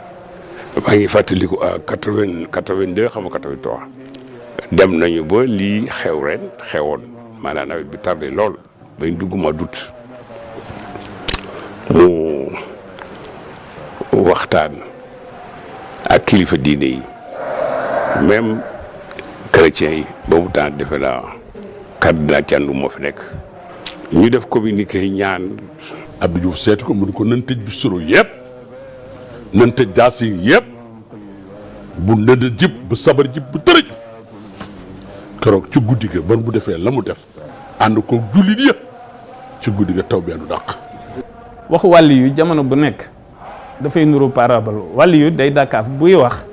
maa ngi fàttaliku à 82 xam nga 83 dem nañu ba lii xew ren xewoon maanaam nawet bi tardé lool bañ dugg ma dut mu waxtaan ak kilifa diine yi même chrétiens yi boobu temps defe naa cardinal Thiandoum moo fi nekk ñu def communiqué ñaan Abdou Diouf seeti ko mu ne ko nan tëj bi suro yëpp nan tëj jaas yi yëpp bu ndënd jib bu sabar jib bu tërëj keroog ci guddi ga ban bu defee la mu def ànd ko jullit yëpp ci guddi ga taw benn dàq. waxu wàll yu jamono bu nekk dafay nuru parabole wàll yu day dàkkaaf buy wax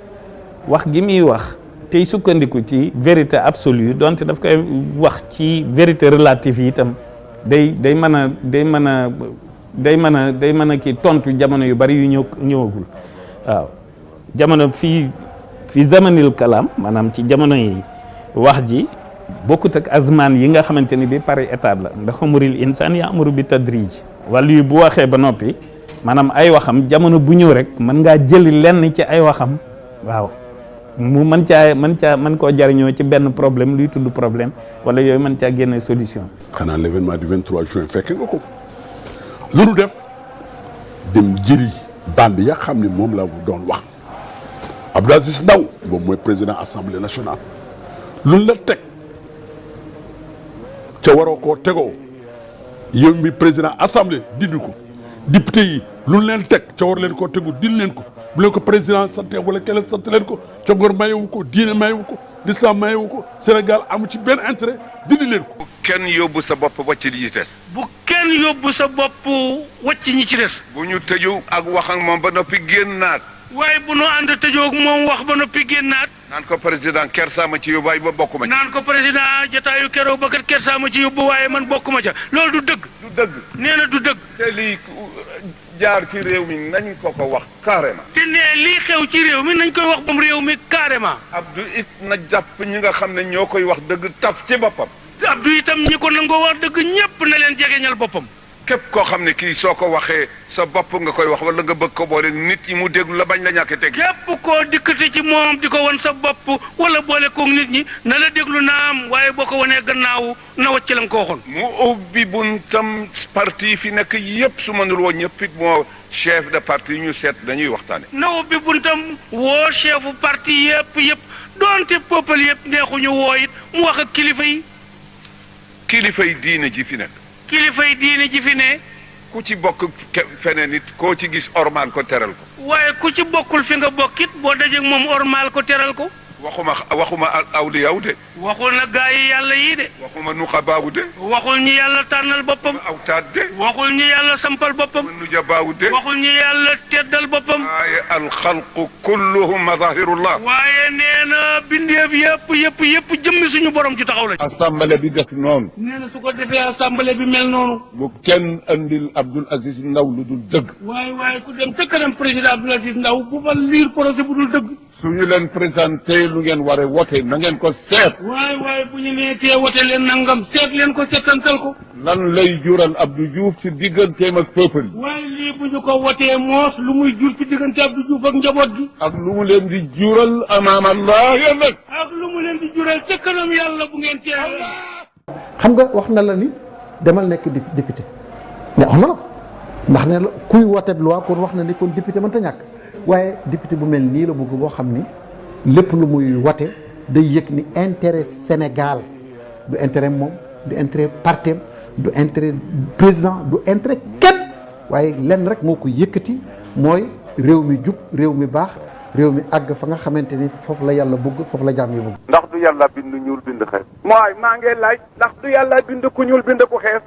gi muy wax tey sukkandiku ci vérité absolue donte daf koy wax ci vérité relative yi itam day mën a kii tontu jamono yu bari yu ñëwagul waaw jamono fii zamanil kalaam maanaam ci jamono yi wax ji bokkut ak azman yi nga xamante ni bi par étape la ndax umuril insaan ya'muru bi tadrij wala yu bu waxee ba noppi maanaam ay waxam jamono bu ñëw rek mën ngaa jëli lenn ci ay waxam waaw mu mën koo jariñoo ci benn problème luy tudd problème wala yooyu mën caa génne solution. xanaa l'événement du 23 juin fekk nga ko. lu nu def dem jëli bande ya xam ne moom la doon wax Abdou Aziz Ndaw boobu mooy président assemblée nationale lu la teg ca waroo koo tegoo yow mi président assemblée dindi ko député yi lu leen teg ca war leen koo tegu dindi leen ko bu leen ko président sante wala keneen sant leen ko ca ngor mayewu ko diine mayewu ko l'islam mayewu ko Sénégal amu ci benn intérêt dindi leen ko. kenn yóbbu sa bopp wàcc li ci des. bu kenn yóbbu sa bopp wàcc ñi ci des. bu ñu tëju ak wax ak moom ba noppi génnaat. waaye bu nu ànd tëjoo ak moom wax ba noppi génnaat. naan ko président kersa ma ci yóbbu waaye ba bokk ma ci. naan ko président jotaayu keroog ba kat kersa ma ci yóbbu waaye man bokk ma ca loolu du dëgg. du dëgg. nee na du dëgg. te lii jaar ci réew mi nañ ko wax carrément. te nee lii xew ci réew mi nañ koy wax bam réew mi carrément. Abdou it na jàpp ñi nga xam ne ñoo koy wax dëgg taf ci boppam. Abdou itam ñi ko nangoo wax dëgg ñëpp na leen jegeñal boppam. képp koo xam ne kii soo ko waxee sa bopp nga koy wax wala nga bëgg ko boole nit ñi mu déglu la bañ la ñàkk teg. képp koo dikkati ci moom di ko wan sa bopp wala boole koog nit ñi na la déglu naam waaye boo ko wanee gannaaw na wacc la nga ko waxoon. mu ubbi buntam parti fi nekk yëpp su mënul woon ñëpp it moo chef de parti ñu seet dañuy waxtaane. na ubbi buntam woo chefu parti yëpp doonte peuple yëpp neexuñu woo it mu wax ak kilifa yi. kilifa yi diine ji fi nekk. kilifay diine ji fi ne. ku ci bokk feneen it koo ci gis ormaal ko teral ko. waaye ku ci bokkul fi nga bokkit boo dajeeg moom ormaal ko teral ko. waxuma awliyaw de. waxul na gaa yi yàlla yii de. waxuma nuqabaawu de. waxul ñi yàlla tànnal boppam. awtaat de. waxul ñi yàlla sampal boppam. nujabaawu de. waxul ñi yàlla teddal boppam. waaye alxalqu kulluhum mazahirullah. waaye nee na bindeef yëpp jëmmi suñu borom ci taxaw la. assemblée bi def noonu. nee na su ko defee assemblée bi mel noonu. bu kenn andil Abdoul Aziz Ndaw lu dul dëgg. waaye ku dem te kanam président Abdoul Aziz Ndaw bu fa liir projet bu dul dëgg. su ñu leen présenté lu ngeen war a wote na ngeen ko seet. waaye bu ñu nee tee wote leen nangam seet leen ko seetantal ko. lan lay jural Abdou Diouf ci digganteem ak peuple yi. waaye lii bu ñu ko wotee moos lu muy jur ci diggante Abdou Diouf ak njaboot gi. ak lu mu leen di jural amaam Allah yéen nag. ak lu mu leen di jural ca kanam yàlla bu ngeen tee. xam nga wax na la ni demal nekk député mais wax na la ko ndax ne la kuy wote loi kon wax na ni kon député mënta ñàkk. waaye député bu mel nii la bëgg boo xam ni lépp lu muy wate day yëg ni intérêt Sénégal du intérêt moom du intérêt partem du intérêt président du intérêt kenn waaye lenn rek moo ko yëkkati mooy réew mi jub réew mi baax réew mi àgg fa nga xamante ni foofu la yàlla bëgg foofu la jaam yi bëgg. ndax du yàlla bind ñuul bind xees. mooy maa ngi laaj ndax du yàlla bind ku ñuul bind ku xees.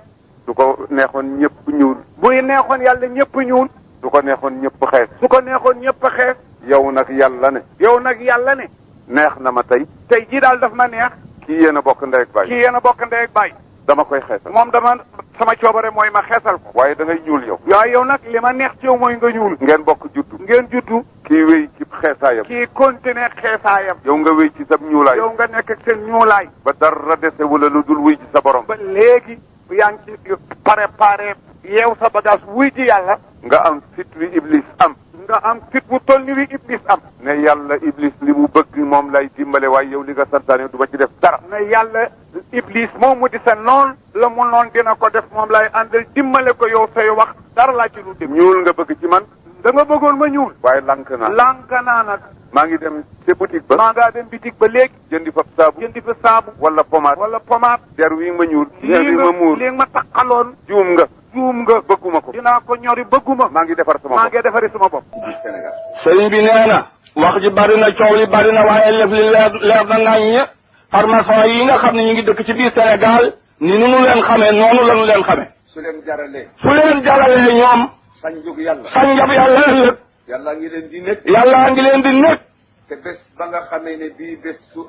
du ko neexoon ñëpp ñuul. buy neexoon yàlla ñëpp ñuul. su ko neexoon ñëpp xees. su ko neexoon ñëpp xees. yow nag yàlla ne. yow nag yàlla ne. neex na ma tey. tey jii daal daf ma neex. kii yéen a bokk ndey ak baay. kii yéen a bokk ndey ak baay. dama koy xeesal. moom dama sama coobare mooy ma xeesal ko. waaye da ngay ñuul yow. waaye yow nag li ma neex ci yow mooy nga ñuul. ngeen bokk juddu. ngeen juddu. kii wéy ci xeesaayam. kii continué xeesaayam. yow nga wéy ci sa ñuulaay. yow nga nekk ak seen ñuulaay. ba dara dese wala lu dul wuy ci sa borom. ba léegi yaa ngi ci préparé yeew sa bagage wuy ci yàlla. nga am fit wi iblis am. nga am fit bu toll ni wi iblis am. ne yàlla iblis li mu bëgg moom lay dimbale waaye yow li nga santaane du ba ci def dara. ne yàlla iblis moom mu di sa noon la mu noon dina ko def moom lay àndal dimbale ko yow say wax dara laa ci lu dem. ñuul nga bëgg ci man. da nga bëggoon ma ñuul. waaye lank naa. lank naa nag. maa ngi dem ca boutique ba. maa ngaa dem boutique ba léegi. jëndi fa saabu. jëndi fa saabu. wala pommade. wala pommade. der wi ma ñuul. der wi ma muur. lii ma taxaloon. juum nga. juum nga bëgguma ko. dinaa ko ñori bëgguma. maa ngi defar sama bopp. maa ngi defari sama bopp. Sénégal. sëriñ bi nee na. wax ji bari na coow li bari na waaye lépp li leer na naññ. farmason yi nga xam ne ñu ngi dëkk ci biir Sénégal. ni nu leen xamee noonu la nu leen xamee. su leen jaralee. su leen jaralee ñoom. sañ jóg yàlla. sañ jóg yàlla ëllëg. yàlla ngi leen di nekk. yàlla ngi leen di nekk. te bés ba nga xamee ne bii bés su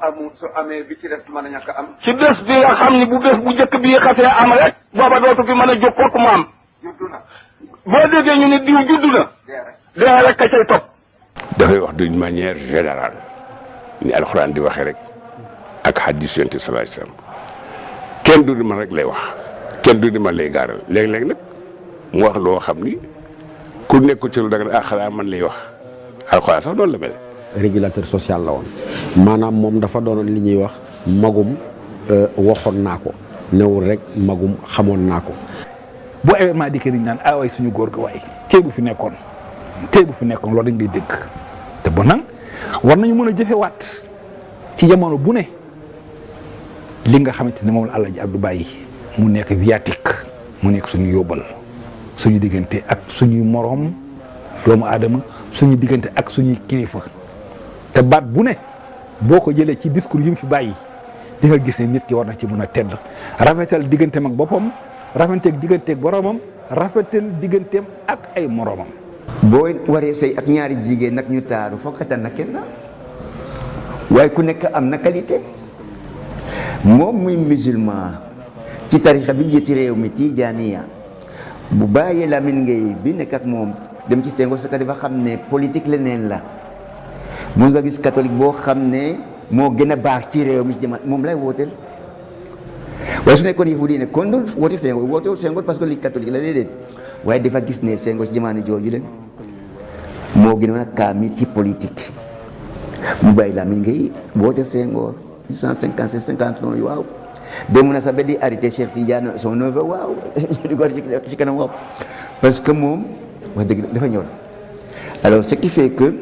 amee bi ci des mën a ñàkk am. ci bés bi nga xam ni bu bés bu njëkk bii xasee am rek. booba dootu fi mën a jóg kooku mu am. juddu na. boo déggee ñu ne diw juddu na. dee rek ka cay topp. dafay wax d'une manière générale ni alxuraan di waxee rek ak hadis yonent bi sallallahu alayhi wasallam kenn du di man rek lay wax kenn du di man lay gaaral léeg-léeg nag mu wax loo xam ni ku nekk ci lu da nga xanaa man lay wax alxuraan sax noonu la mel. régulateur social la woon maanaam moom dafa doonoon li ñuy wax magum waxoon naa ko newul rek magum xamoon naa ko. bu événement dikkee dañ naan waay suñu góor ga waay tey bu fi nekkoon loolu dañ ngay dégg te bon nag war nañu mën a jëfewaat ci jamono bu ne li nga xamante ne moom la Alaaji Abdou bàyyi mu nekk viatique mu nekk suñu yóbbal suñu diggante ak suñuy moroom doomu aadama suñu diggante ak suñuy kilifa te baat bu ne boo ko jëlee ci discours yi mu fi bàyyi di nga gis ne nit ki war na ci mën a tedd rafetal digganteem ak boppam rafetal digganteeg boromam rafetal digganteem ak ay moroomam. boo waree sëy ak ñaari jigéen nag ñu taaru foog nga tànn kenn waaye ku nekk am na qualité moom muy musulman ci tarixa bi jiiti réew mi Tijaaniya bu bàyyee Lamine Gueye bi nekk ak moom dem ci Senghor sa dafa xam ne politique leneen la mos nga gis catholique boo xam ne moo gën a baax ci réew mi ci jamono moom lay wooteel waaye su nekkoon yahudi ne kon du woote Senghor wootewul Senghor parce que li catholique la déedéet waaye dafa gis ne Senghor ci jamono jooju leen moo gënoon a kaamil ci politique mu bàyyi Lamine Gueye woote Senghor 150 50 noonu waaw dem na sax ba di arrêté Cheikh Tidiane son neveu waaw di ko ci kanam waaw parce que moom wax dëgg dafa ñor alors ce qui fait que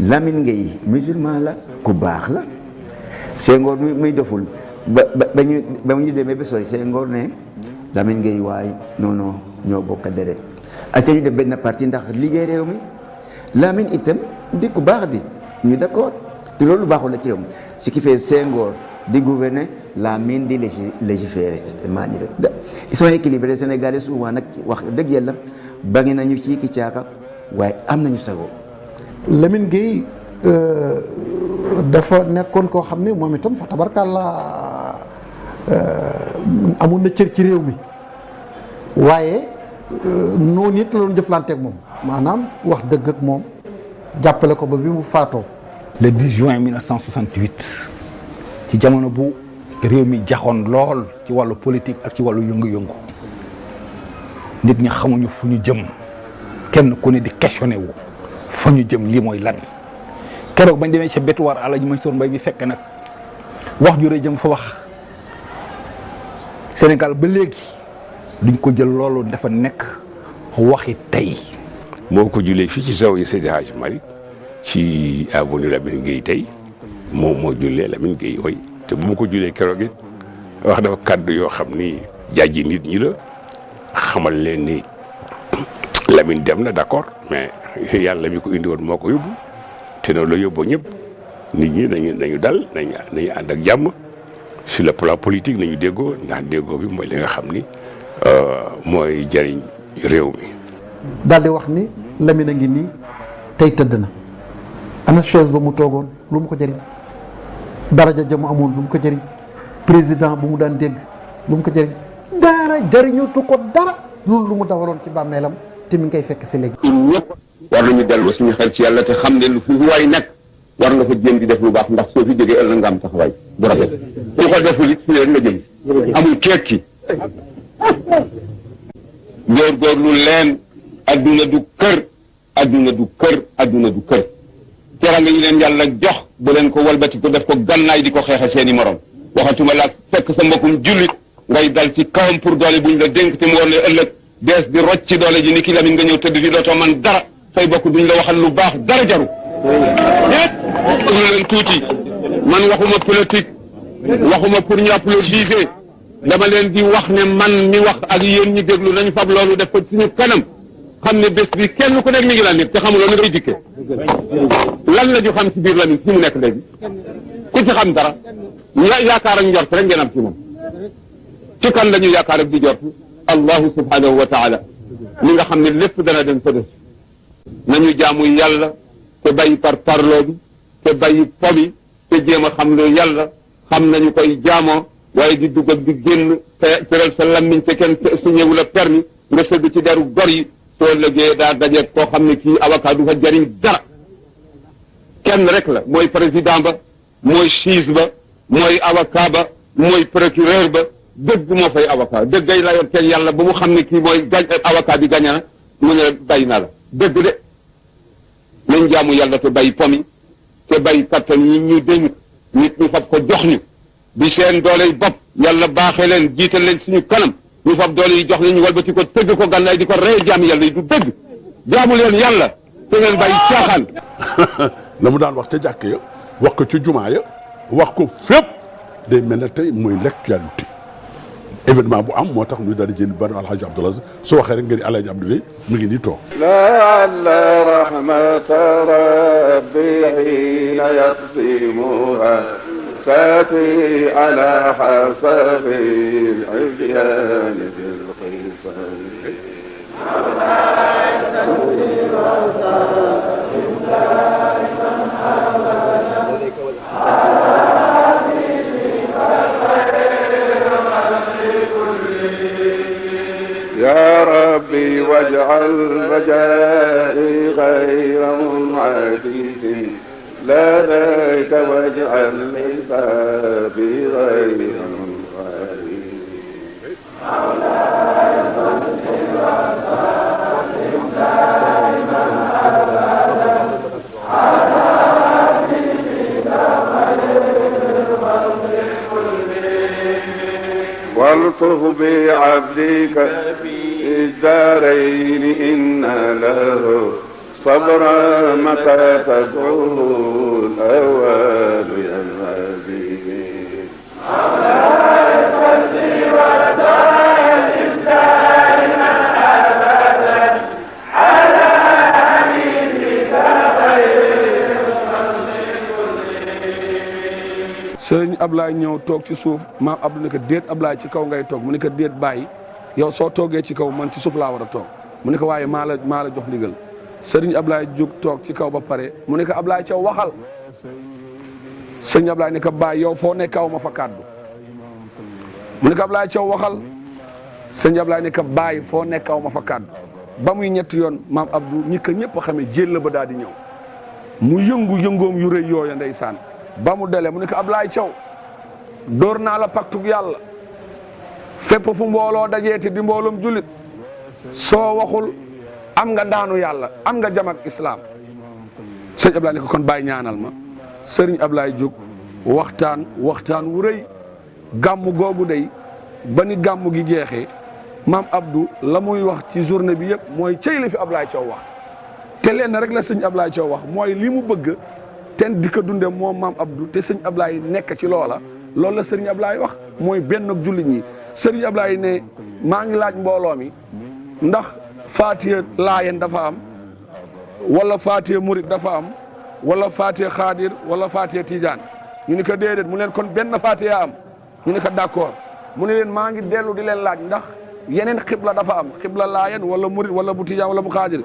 Lamine Gueye musulman la ku baax la Senghor muy doful ba ñu demee ba sori Senghor ne Lamine Gueye waay non ñoo bokk deret ak ñu def benn parti ndax liggéey réew mi Lamine itam di ku baax di ñu d'accord te loolu baaxul la ci réew mi ce qui fait Senghor di gouverner Lamine di légiférer maa ngi ils sont équilibrés Sénégalais souvent nag wax dëgg yàlla bangi nañu ci ki caaka waaye am nañu sago. Lamine Gueye dafa nekkoon koo xam ne moom itam fa tabarkàlla amoon na cër ci réew mi waaye noonu it la doon jëflanteeg moom maanaam wax dëgg ak moom jàppale ko ba bi mu faatoo. le 10 juin 1968 ci jamono bu réew mi jaxoon lool ci wàllu politique ak ci wàllu yëngu-yëngu nit ñi xamuñu fu ñu jëm kenn ku ne di questionné wu fa ñu jëm lii mooy lan keroog bañ demee ca bétuwaar Alaaji Mansour Mbaye bi fekk nag wax ju rëy jëm fa wax Sénégal ba léegi duñ ko jël loolu dafa nekk waxi tey. moo ko julee fii ci zawiya Seydi Hadji Malick ci avenue Lamine Gueye tey moom moo jullee Lamine Gueye way te bu ma ko julee keroog it wax dafa kàddu yoo xam ni jàjji nit ñi la xamal leen ni Lamine dem na d'accord mais yàlla mi ko indi woon moo ko yóbbu te noonu la yóbboo ñëpp nit ñi nañu dal nañu ànd ak jàmm sur le plan politique nañu déggoo ndax déggoo bi mooy li nga xam ni mooy jariñ réew mi. daal di wax ni Lamine a ngi nii tey tëdd na ana chaise ba mu toogoon lu mu ko jëriñ daraja ja mu amoon lu mu ko jëriñ président bu mu daan dégg lu mu ko jëriñ dara jëriñutu ko dara loolu lu mu dawaloon ci bàmmeelam te mi ngi koy fekk si léegi. ñun ñëpp war nañu dellu suñu xel ci yàlla te xam ne lu fi waay nekk war nga fa jéem di def lu baax ndax soo fi jógee ëllëg nga am taxawaay bu rafet su ko deful it fi leen nga jëm amul kekki góorgóorlu leen adduna du kër adduna du kër adduna du kër teranga yi leen yàlla jox bu leen ko walbati ko def ko gannaay di ko xeexe seeni morom waxatuma la fekk sa mbokkum jullit ngay dal ci kawam pour doole buñ la dénk te mu war la ëllëg dees di rocc ci doole ji ni ki Lamine nga ñëw tëdd fi dootoo man dara say bokk duñ la waxal lu baax dara jaru lu leen tuuti man waxuma politique waxuma pour ñu applaudir dama leen di wax ne man mi wax ak yéen ñi déglu nañu fab loolu def ko suñu kanam xam ne bés bi kenn ku nekk mi ngi la nit te xamuloo ni ngay dikkee lan la ñu xam ci biir Lamine fi mu nekk léegi ku ci xam dara yaakaar ak njort rek ngeen am ci moom ci kan la ñu yaakaar ak di jort allahu subhanahu wa taala mi nga xam ne lépp dana dem fa def nañu jaamu yàlla te bàyyi par parloo bi te bàyyi pomi te jéem a xam lu yàlla xam nañu koy jaamoo waaye di dugg ak di génn te tëral sa lammiñ te kenn su ñëwu la permis nga sëgg ci deru gor yi soo lëggee daa dajeeg koo xam ne kii avocat du fa jariñ dara kenn rek la mooy président ba mooy juge ba mooy avocat ba mooy procureur ba dëgg moo fay avocat dëggay la yor teel yàlla ba mu xam ne kii mooy avocat bi gañe na mu ne bàyyi naa la dëgg de nañ jaamu yàlla te bàyyi pomi te bàyyi kattan yi ñu dénk nit ñu fab ko jox ñu bi seen doole yi bopp yàlla baaxee leen jiital leen suñu kanam ñu fab doole yi jox leen ñu walbati ko tëgg ko gànnaay di ko rey jaami yàlla yi du dëgg jaamu leen yàlla te ngeen bàyyi caaxaan. la mu daan wax ca jàkk ya wax ko ci jumaa ya wax ko fépp day mel ne tey mooy l'actualité événement bu am moo tax ñu daal di jël banu alhaji Abdoul Aziz soo waxee rek nga ni alhaji Abdoulaye mi ngi nii toog laalla rahmata rabbi hiina yaqsimuha تأتي على حسب العصيان بالقصص يا ربي واجعل رجائي غير منعكس لديك واجعل حسابي غير منغلق والطف بعبدك في الدارين إن له صبرا متى تدعوه الأول يا الحبيب مولاي صل وسلم دائما أبدا على حبيبك خير sëriñ Ablaye ñëw toog ci suuf maam Abdou ne ko déet Ablaye ci kaw ngay toog mu ne ko déet bàyyi yow soo toogee ci kaw man ci suuf laa war a toog mu ne ko waaye maa la jox ndigal sëriñ Ablaye jóg toog ci kaw ba pare mu ne ko Ablaye Thiaw waxal sëriñ Ablaye ne ko bàyyi yow foo ne kaw ma fa kàddu mu ne ko Ablaye Thiaw waxal sëriñ Ablaye ne ko bàyyi foo ne kaw ma fa kàddu ba muy ñetti yoon maam Abdou ñi ko ñëpp a xamee jël ba daal di ñëw mu yëngoom yu rëy yooya ndeysaan ba mu delee mu ne ko Ablaye Thiaw dóor naa la paktug yàlla fépp fu mbooloo dajeeti di mbooloom jullit soo waxul am nga ndaanu yàlla am nga jam ak islam sëñ Ablaye ne ko kon bàyyi ñaanal ma sëriñ Ablaye jóg waxtaan wu rëy gàmmu googu day ba ni gàmmu gi jeexee maam Abdou la muy wax ci journée bi yëpp mooy cëy li fi Ablaye Thiaw wax te lenn rek la sëñ Ablaye Thiaw wax mooy li mu bëgg ten di ko dunde moom maam Abdou te sëñ Ablaye nekk ci loola loolu la sëriñ Ablaye wax mooy benn ak jullit ñi sëriñ Ablaye ne maa ngi laaj mbooloo mi ndax Faatiha Laayeen dafa am wala Faatiha Murid dafa am wala Faatiha Xaadir wala Faatiha Tijaan ñu ni ko déedéet mu leen kon benn Faatiha am ñu ni ko d'accord mu ne leen maa ngi dellu di leen laaj ndax yeneen xibla dafa am xibla Laayeen wala Murid wala bu Tijaan wala bu Xaadir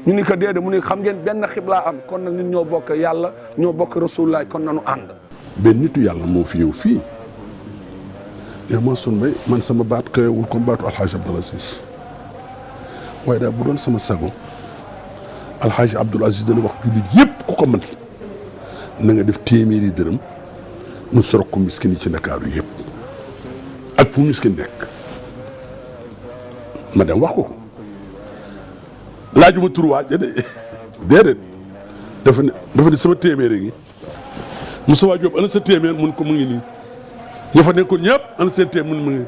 ñu ni ko déedéet mu ne xam ngeen benn xibla am kon nag ñun ñoo bokk yàlla ñoo bokk Rasulullah kon nanu ànd. benn nitu yàlla moo fi ñëw fii ne Mansour Mbaye man sama baat kayewul comme baatu Alxaaji Abdoul Aziz waaye daal bu doon sama sago Alxaaji Abdoul Aziz dana wax jullit yëpp ku ko mën na nga def téeméeri dërëm nu sorok ko miskin yi ci Ndakaaru yëpp ak fu miskin nekk ma dem wax ko ko laajuma tur waa déedéet dafa ne sama téeméeri ngi Moussa Diop ana sa téeméer mun ko mu ngi nii ña fa nekkoon ñëpp ana seen téeméer mun ngi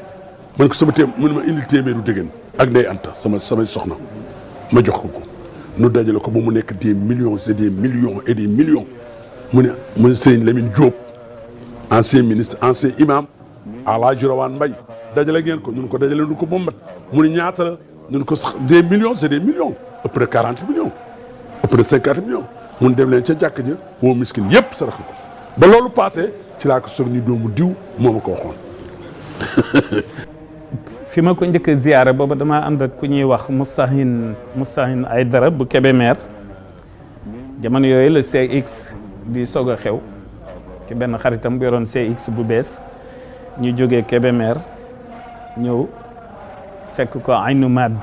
man ko sama téeméer mun ma indil téeméeru dégg ak day anta samay soxna ma jox ko nu dajale ko ba mu nekk des millions et des millions et des millions mu ne Sëñ Lamine Diop ancien ministre ancien imam Alaaji Rawaan Mbay dajale ngeen ko ñun ko dajale nu ko ba mat mu ne ñaata la ñun ko sax des millions et des millions ëpp de 40 millions ëpp de 50 millions mun dem leen ca jàkk ja woo miskin yëpp sarax ko ba loolu passé ci laa ko soog ni doomu diw moo ma ko waxoon. fi ma ko njëkk a ziyaara booba damaa ànd ak ku ñuy wax Moustahine Aydara bu Kébémer jamono yooyu la CX di soog a xew ci benn xaritam bu yoroon CX bu bees ñu jógee Kébémer ñëw fekk ko Aynu Mad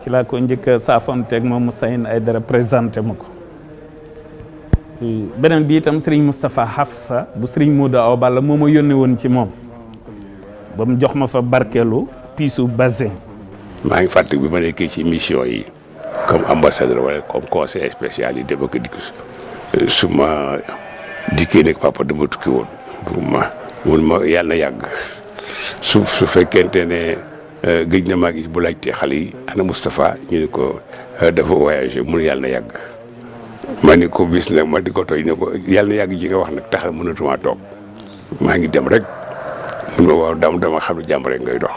ci laa ko njëkk a saafonteeg moom Moustahine Aydara présenté ma ko. beneen bi itam Serigne Moustapha Hafsa bu Serigne Modou Awa Balla moo ma yónnee woon ci moom ba mu jox ma fa barkeelu piisu basin. maa ngi fàttali bi ma nekkee ci mission yi comme ambassadeur wala comme conseiller spécial yi dama ko dikk su ma dikkee nekk papa dama tukki woon pour mun ma yàlla na yàgg su fekkente ne gëj na maa gis bu laajtee xale yi ana Moustapha ñu ne ko dafa voyagé mun yàlla na yàgg. ma ni ko bis nag ma di ko tooy ne ko yàlla na yàgg ji nga wax nag tax na mënatuma toog maa ngi dem rek mun ma waaw dama xam ne jàmm rek ngay dox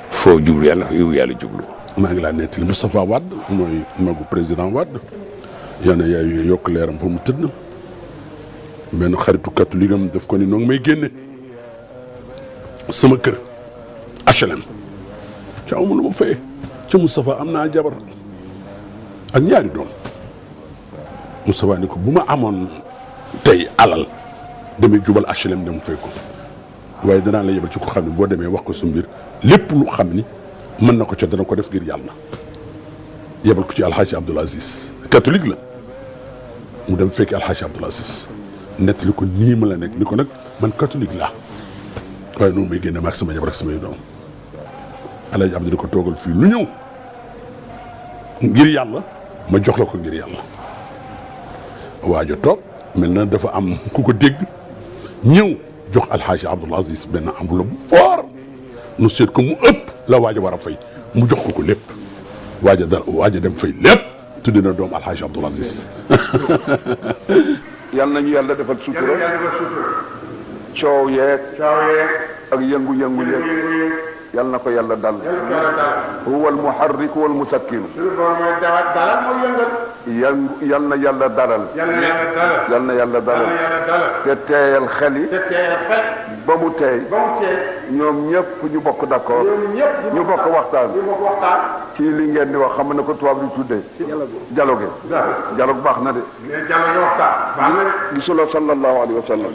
foo jublu yàlla yow yàlla jublu. maa ngi laa nettali Moustapha Wade mooy magu président Wade yal na yaay yokk leeram fa mu tëdd benn xaritu catholique am daf ko ni noonu may génne sama kër HLM ca amul lu ma fayee ca Moustapha am naa jabar ak ñaari doom. Moustapha ni ko bu ma amoon tey alal demee jubal HLM dem fay ko waaye danaa la yebal ci ko xam ne boo demee wax ko su mbir lépp lu xam ni mën na ko ca dana ko def ngir yàlla yebal ko ci Alxaaji Abdoul Aziz catholique la mu dem fekki Alxaaji Abdoul Aziz nettali ko nii ma la nekk ni ko nag man catholique laa waaye noonu may génne ma ak sama jabar ak samay doom Alaaji Abdou di ko toogal fii lu ñëw ngir yàlla ma jox la ko ngir yàlla waajo toog mel na dafa am ku ko dégg ñëw jox alxaaji Abdoul Aziz benn enveloppe bu fort nu seet ko mu ëpp la waaja war a fay mu jox ko lépp waaja dem fay lépp tudde na doom alxaaji Abdoul Aziz yal nañu yàlla defal sutura coow yeeg ak yëngu-yëngu yeeg yal na ko yàlla dal huwa al muharrik wal musakkinu yal na yàlla dalal yal na yàlla dalal te teeyal xel yi ba mu teey ñoom ñëpp ñu bokk d'accord ñu bokk waxtaan ci li ngeen di wax xam na ko tubaab di tuddee dialogue dialogue baax na de gisuloo sallallahu alayhi wa sallam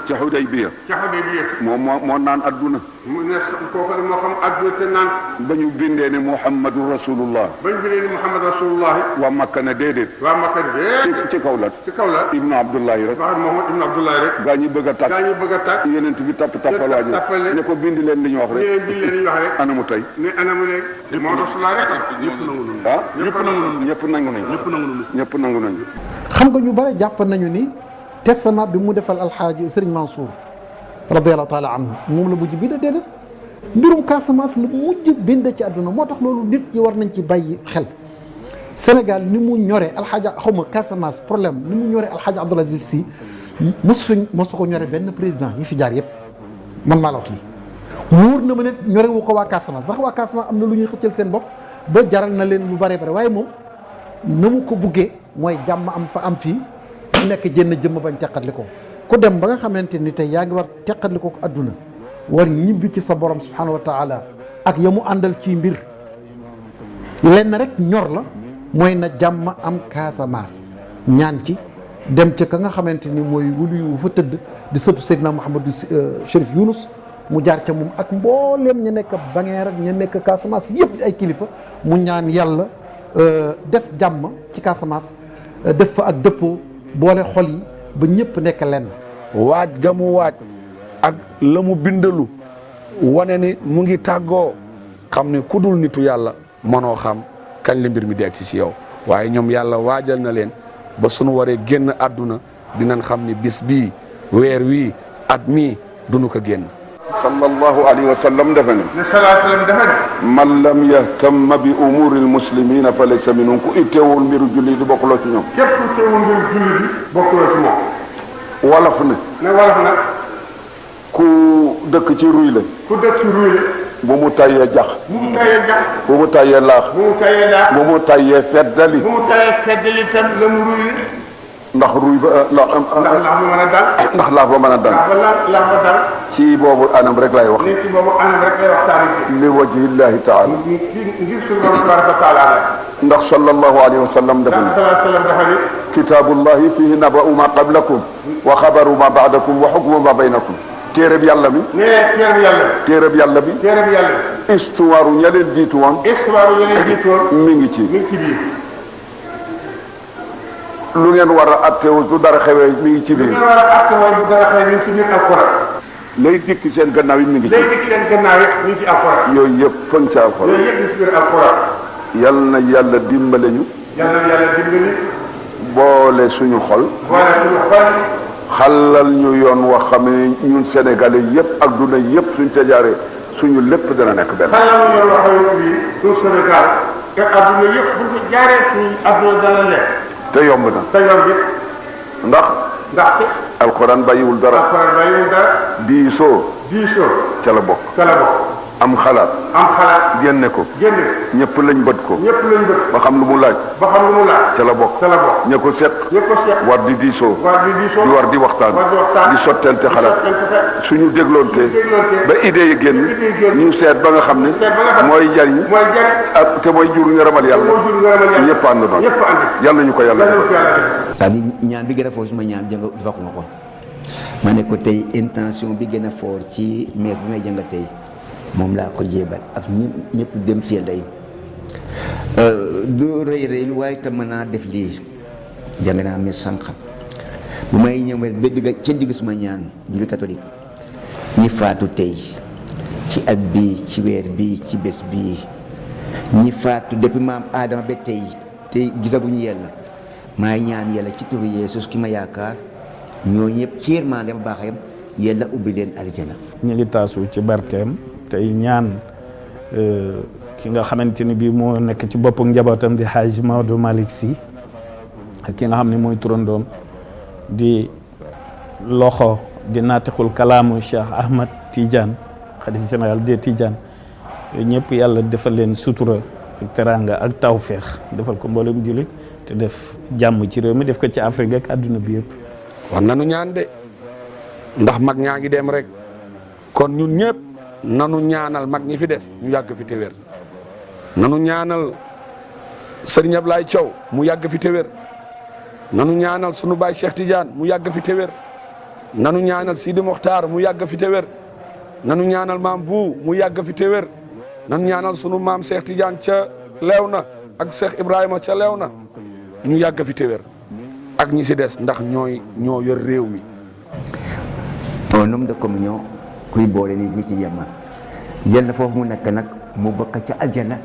ca Hudaybiya moo naan adduna kooku moo xam adduna te naan ba ñu bindee ne Muhammadu Rasulullah waa Makka ne déedéet ci kaw la Ibnu Abdullahi rek gaa ñi bëgg a tàkk yonent bi tappal waaji ne ko bind leen li ñu wax rek anamu tey ñëpp nangu nañu xam nga ñu bare jàpp nañu ni testament bi mu defal alxaaji Sëriñ Mansour radiyallahu taala anhu moom la mujj bind déedéet mbirum Casamance la mujj bind ci àdduna moo tax loolu nit ñi war nañ ci bàyyi xel Sénégal ni mu ñoree alxaaji xawma Casamance problème ni mu ñoree alxaaji Abdoul Aziz Sy mosu ko ñore benn président yi fi jaar yëpp man maa la wax lii wóor na ma ne ñore wu ko waa Casamance ndax waa Casamance am na lu ñuy xëccal seen bopp ba jaral na leen lu bare bare waaye moom na mu ko buggee mooy jàmm am fa am fii mu nekk jënn jëmm bañ teqatli ko ku dem ba nga xamante ni tey yaa ngi war teqatli ko adduna war ñibbi ci sa borom subhanahu wa taala ak ya mu àndal ci mbir lenn rek ñor la mooy na jàmm am Casamance ñaan ci dem ca ka nga xamante ni mooy wulu yu fa tëdd di sëtu Seydina Mouhamadou Chérif Younous mu jaar ca moom ak mbooleem ña nekk Bangeer ak ña nekk Casamance yëpp ay kilifa mu ñaan yàlla def jàmm ci Casamance def fa ak dëppoo boole xol yi ba ñëpp nekk lenn. waaj ga mu waaj ak la mu bindalu wane ni mu ngi tàggoo xam ne ku dul nitu yàlla mënoo xam kañ la mbir mi di agsi ci yow waaye ñoom yàlla waajal na leen ba sunu waree génn àdduna dinañ xam ni bis bii weer wii at mii duñu ko génn. sallallahu alayhi wa sallam dafa ne man lam yahtamma bi umuri almuslimina fa laysa minhum ku itteewul mbiru julli di bokkuloo ci ñoom képp ku itteewul mbiru julli di bokkuloo ci moom wolof ne ku dëkk ci ruy la bu mu tayyee jax bu mu tayyee laax bu mu tayyee feddali tam la mu ruy ndax ruy ba ndax laaf ba mën a dal ci boobu anam rek lay wax li wajhillahi taala ndax sallallahu alayhi wa sallam dafa ne kitaabullahi fihi naba'u ma qablakum wa xabaru ma ba'dakum wa hukmu ma baynakum téereb yàlla bi téereb yàlla bi histoire ña leen jiitu woon mi ngi ci lu ngeen war a attewu su dara xewee mi ngi ci biir lay dikk seen gannaaw yi mi ngi ci yooyu yëpp fën ci alxuraan yal na yàlla dimbale ñu boole suñu xol xalal ñu yoon wax xam ne ñun sénégalais yëpp ak duna yëpp suñ ca jaaree suñu lépp dana nekk benn te yomb na ndax alxuraan bàyyiwul dara diisoo ca la bokk am xalaat génne ko ñëpp lañ bët ko ba xam lu mu laaj ca la bokk ña ko seq war di diisoo di war di waxtaan di sottente xalaat suñu dégloonte ba idée yi génn ñu seet ba nga xam ne mooy jariñ ak te mooy jur ngërëmal yàlla ñëpp ànd noonu yàlla ñu ko yàlla c'est-à-dire ñaan bi gën a fort suma ñaan jàng defakuma ko ma ne ko tey intention bi gën a fort ci mees bi may jàng tey moom laa ko jébal ak ñëpp dem si day du rëy rëy waaye te mën naa def lii jàng naa mees sànq bu may ñëw ba digg ca digg suma ñaan julli catholique ñi faatu tey ci at bii ci weer bii ci bés bii ñi faatu depuis maam Adama ba tey te gisaguñu yàlla maay ñaan yàlla ci turu Yeesus ki ma yaakaar ñoo ñëpp ci yërmande ba baaxee yàlla ubbi leen aljana. ñu ngi taasu ci barkeem tey ñaan ki nga xamante ni bii moo nekk ci boppu njabootam di Hadj Maodo Malick Sy ak ki nga xam ne mooy turandoom di loxo di naatixul kalaamu Cheikh Ahmad Tidiane xalifa général des Tidiane ñëpp yàlla defal leen sutura ak teraanga ak tawféex defal ko mboolem jullit te def jàmm ci réew mi def ko ci Afrique ak àdduna bi yëpp. war nanu ñaan de ndax mag ñaa ngi dem rek kon ñun ñëpp nanu ñaanal mag ñi fi des ñu yàgg fi te wér nanu ñaanal Serigne Ablaye Thiaw mu yàgg fi te wér nanu ñaanal sunu baay Cheikh Tidiane mu yàgg fi te wér nanu ñaanal Sidi Mokhtar mu yàgg fi te wér nanu ñaanal maam Bu mu yàgg fi te wér nanu ñaanal sunu maam Cheikh Tidiane ca Léona ak Cheikh Ibrahima ca Léona ñu yàgg fi te wér ak ñi si des ndax ñoo yor réew mi. un homme de communion kuy boole nit ñi ci yemma yal na foofu mu nekk nag mu bokk ca aljana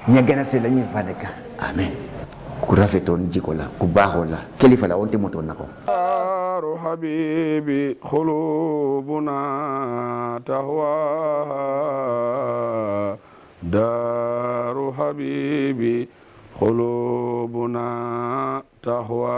ña gën a si la ñuy fa nekk amen. ku rafetoon jikko la ku baaxoon la kilifa la woon te motoon na ko. daaru habibi xulubuna tahwa daaru habibi xulubuna tahwa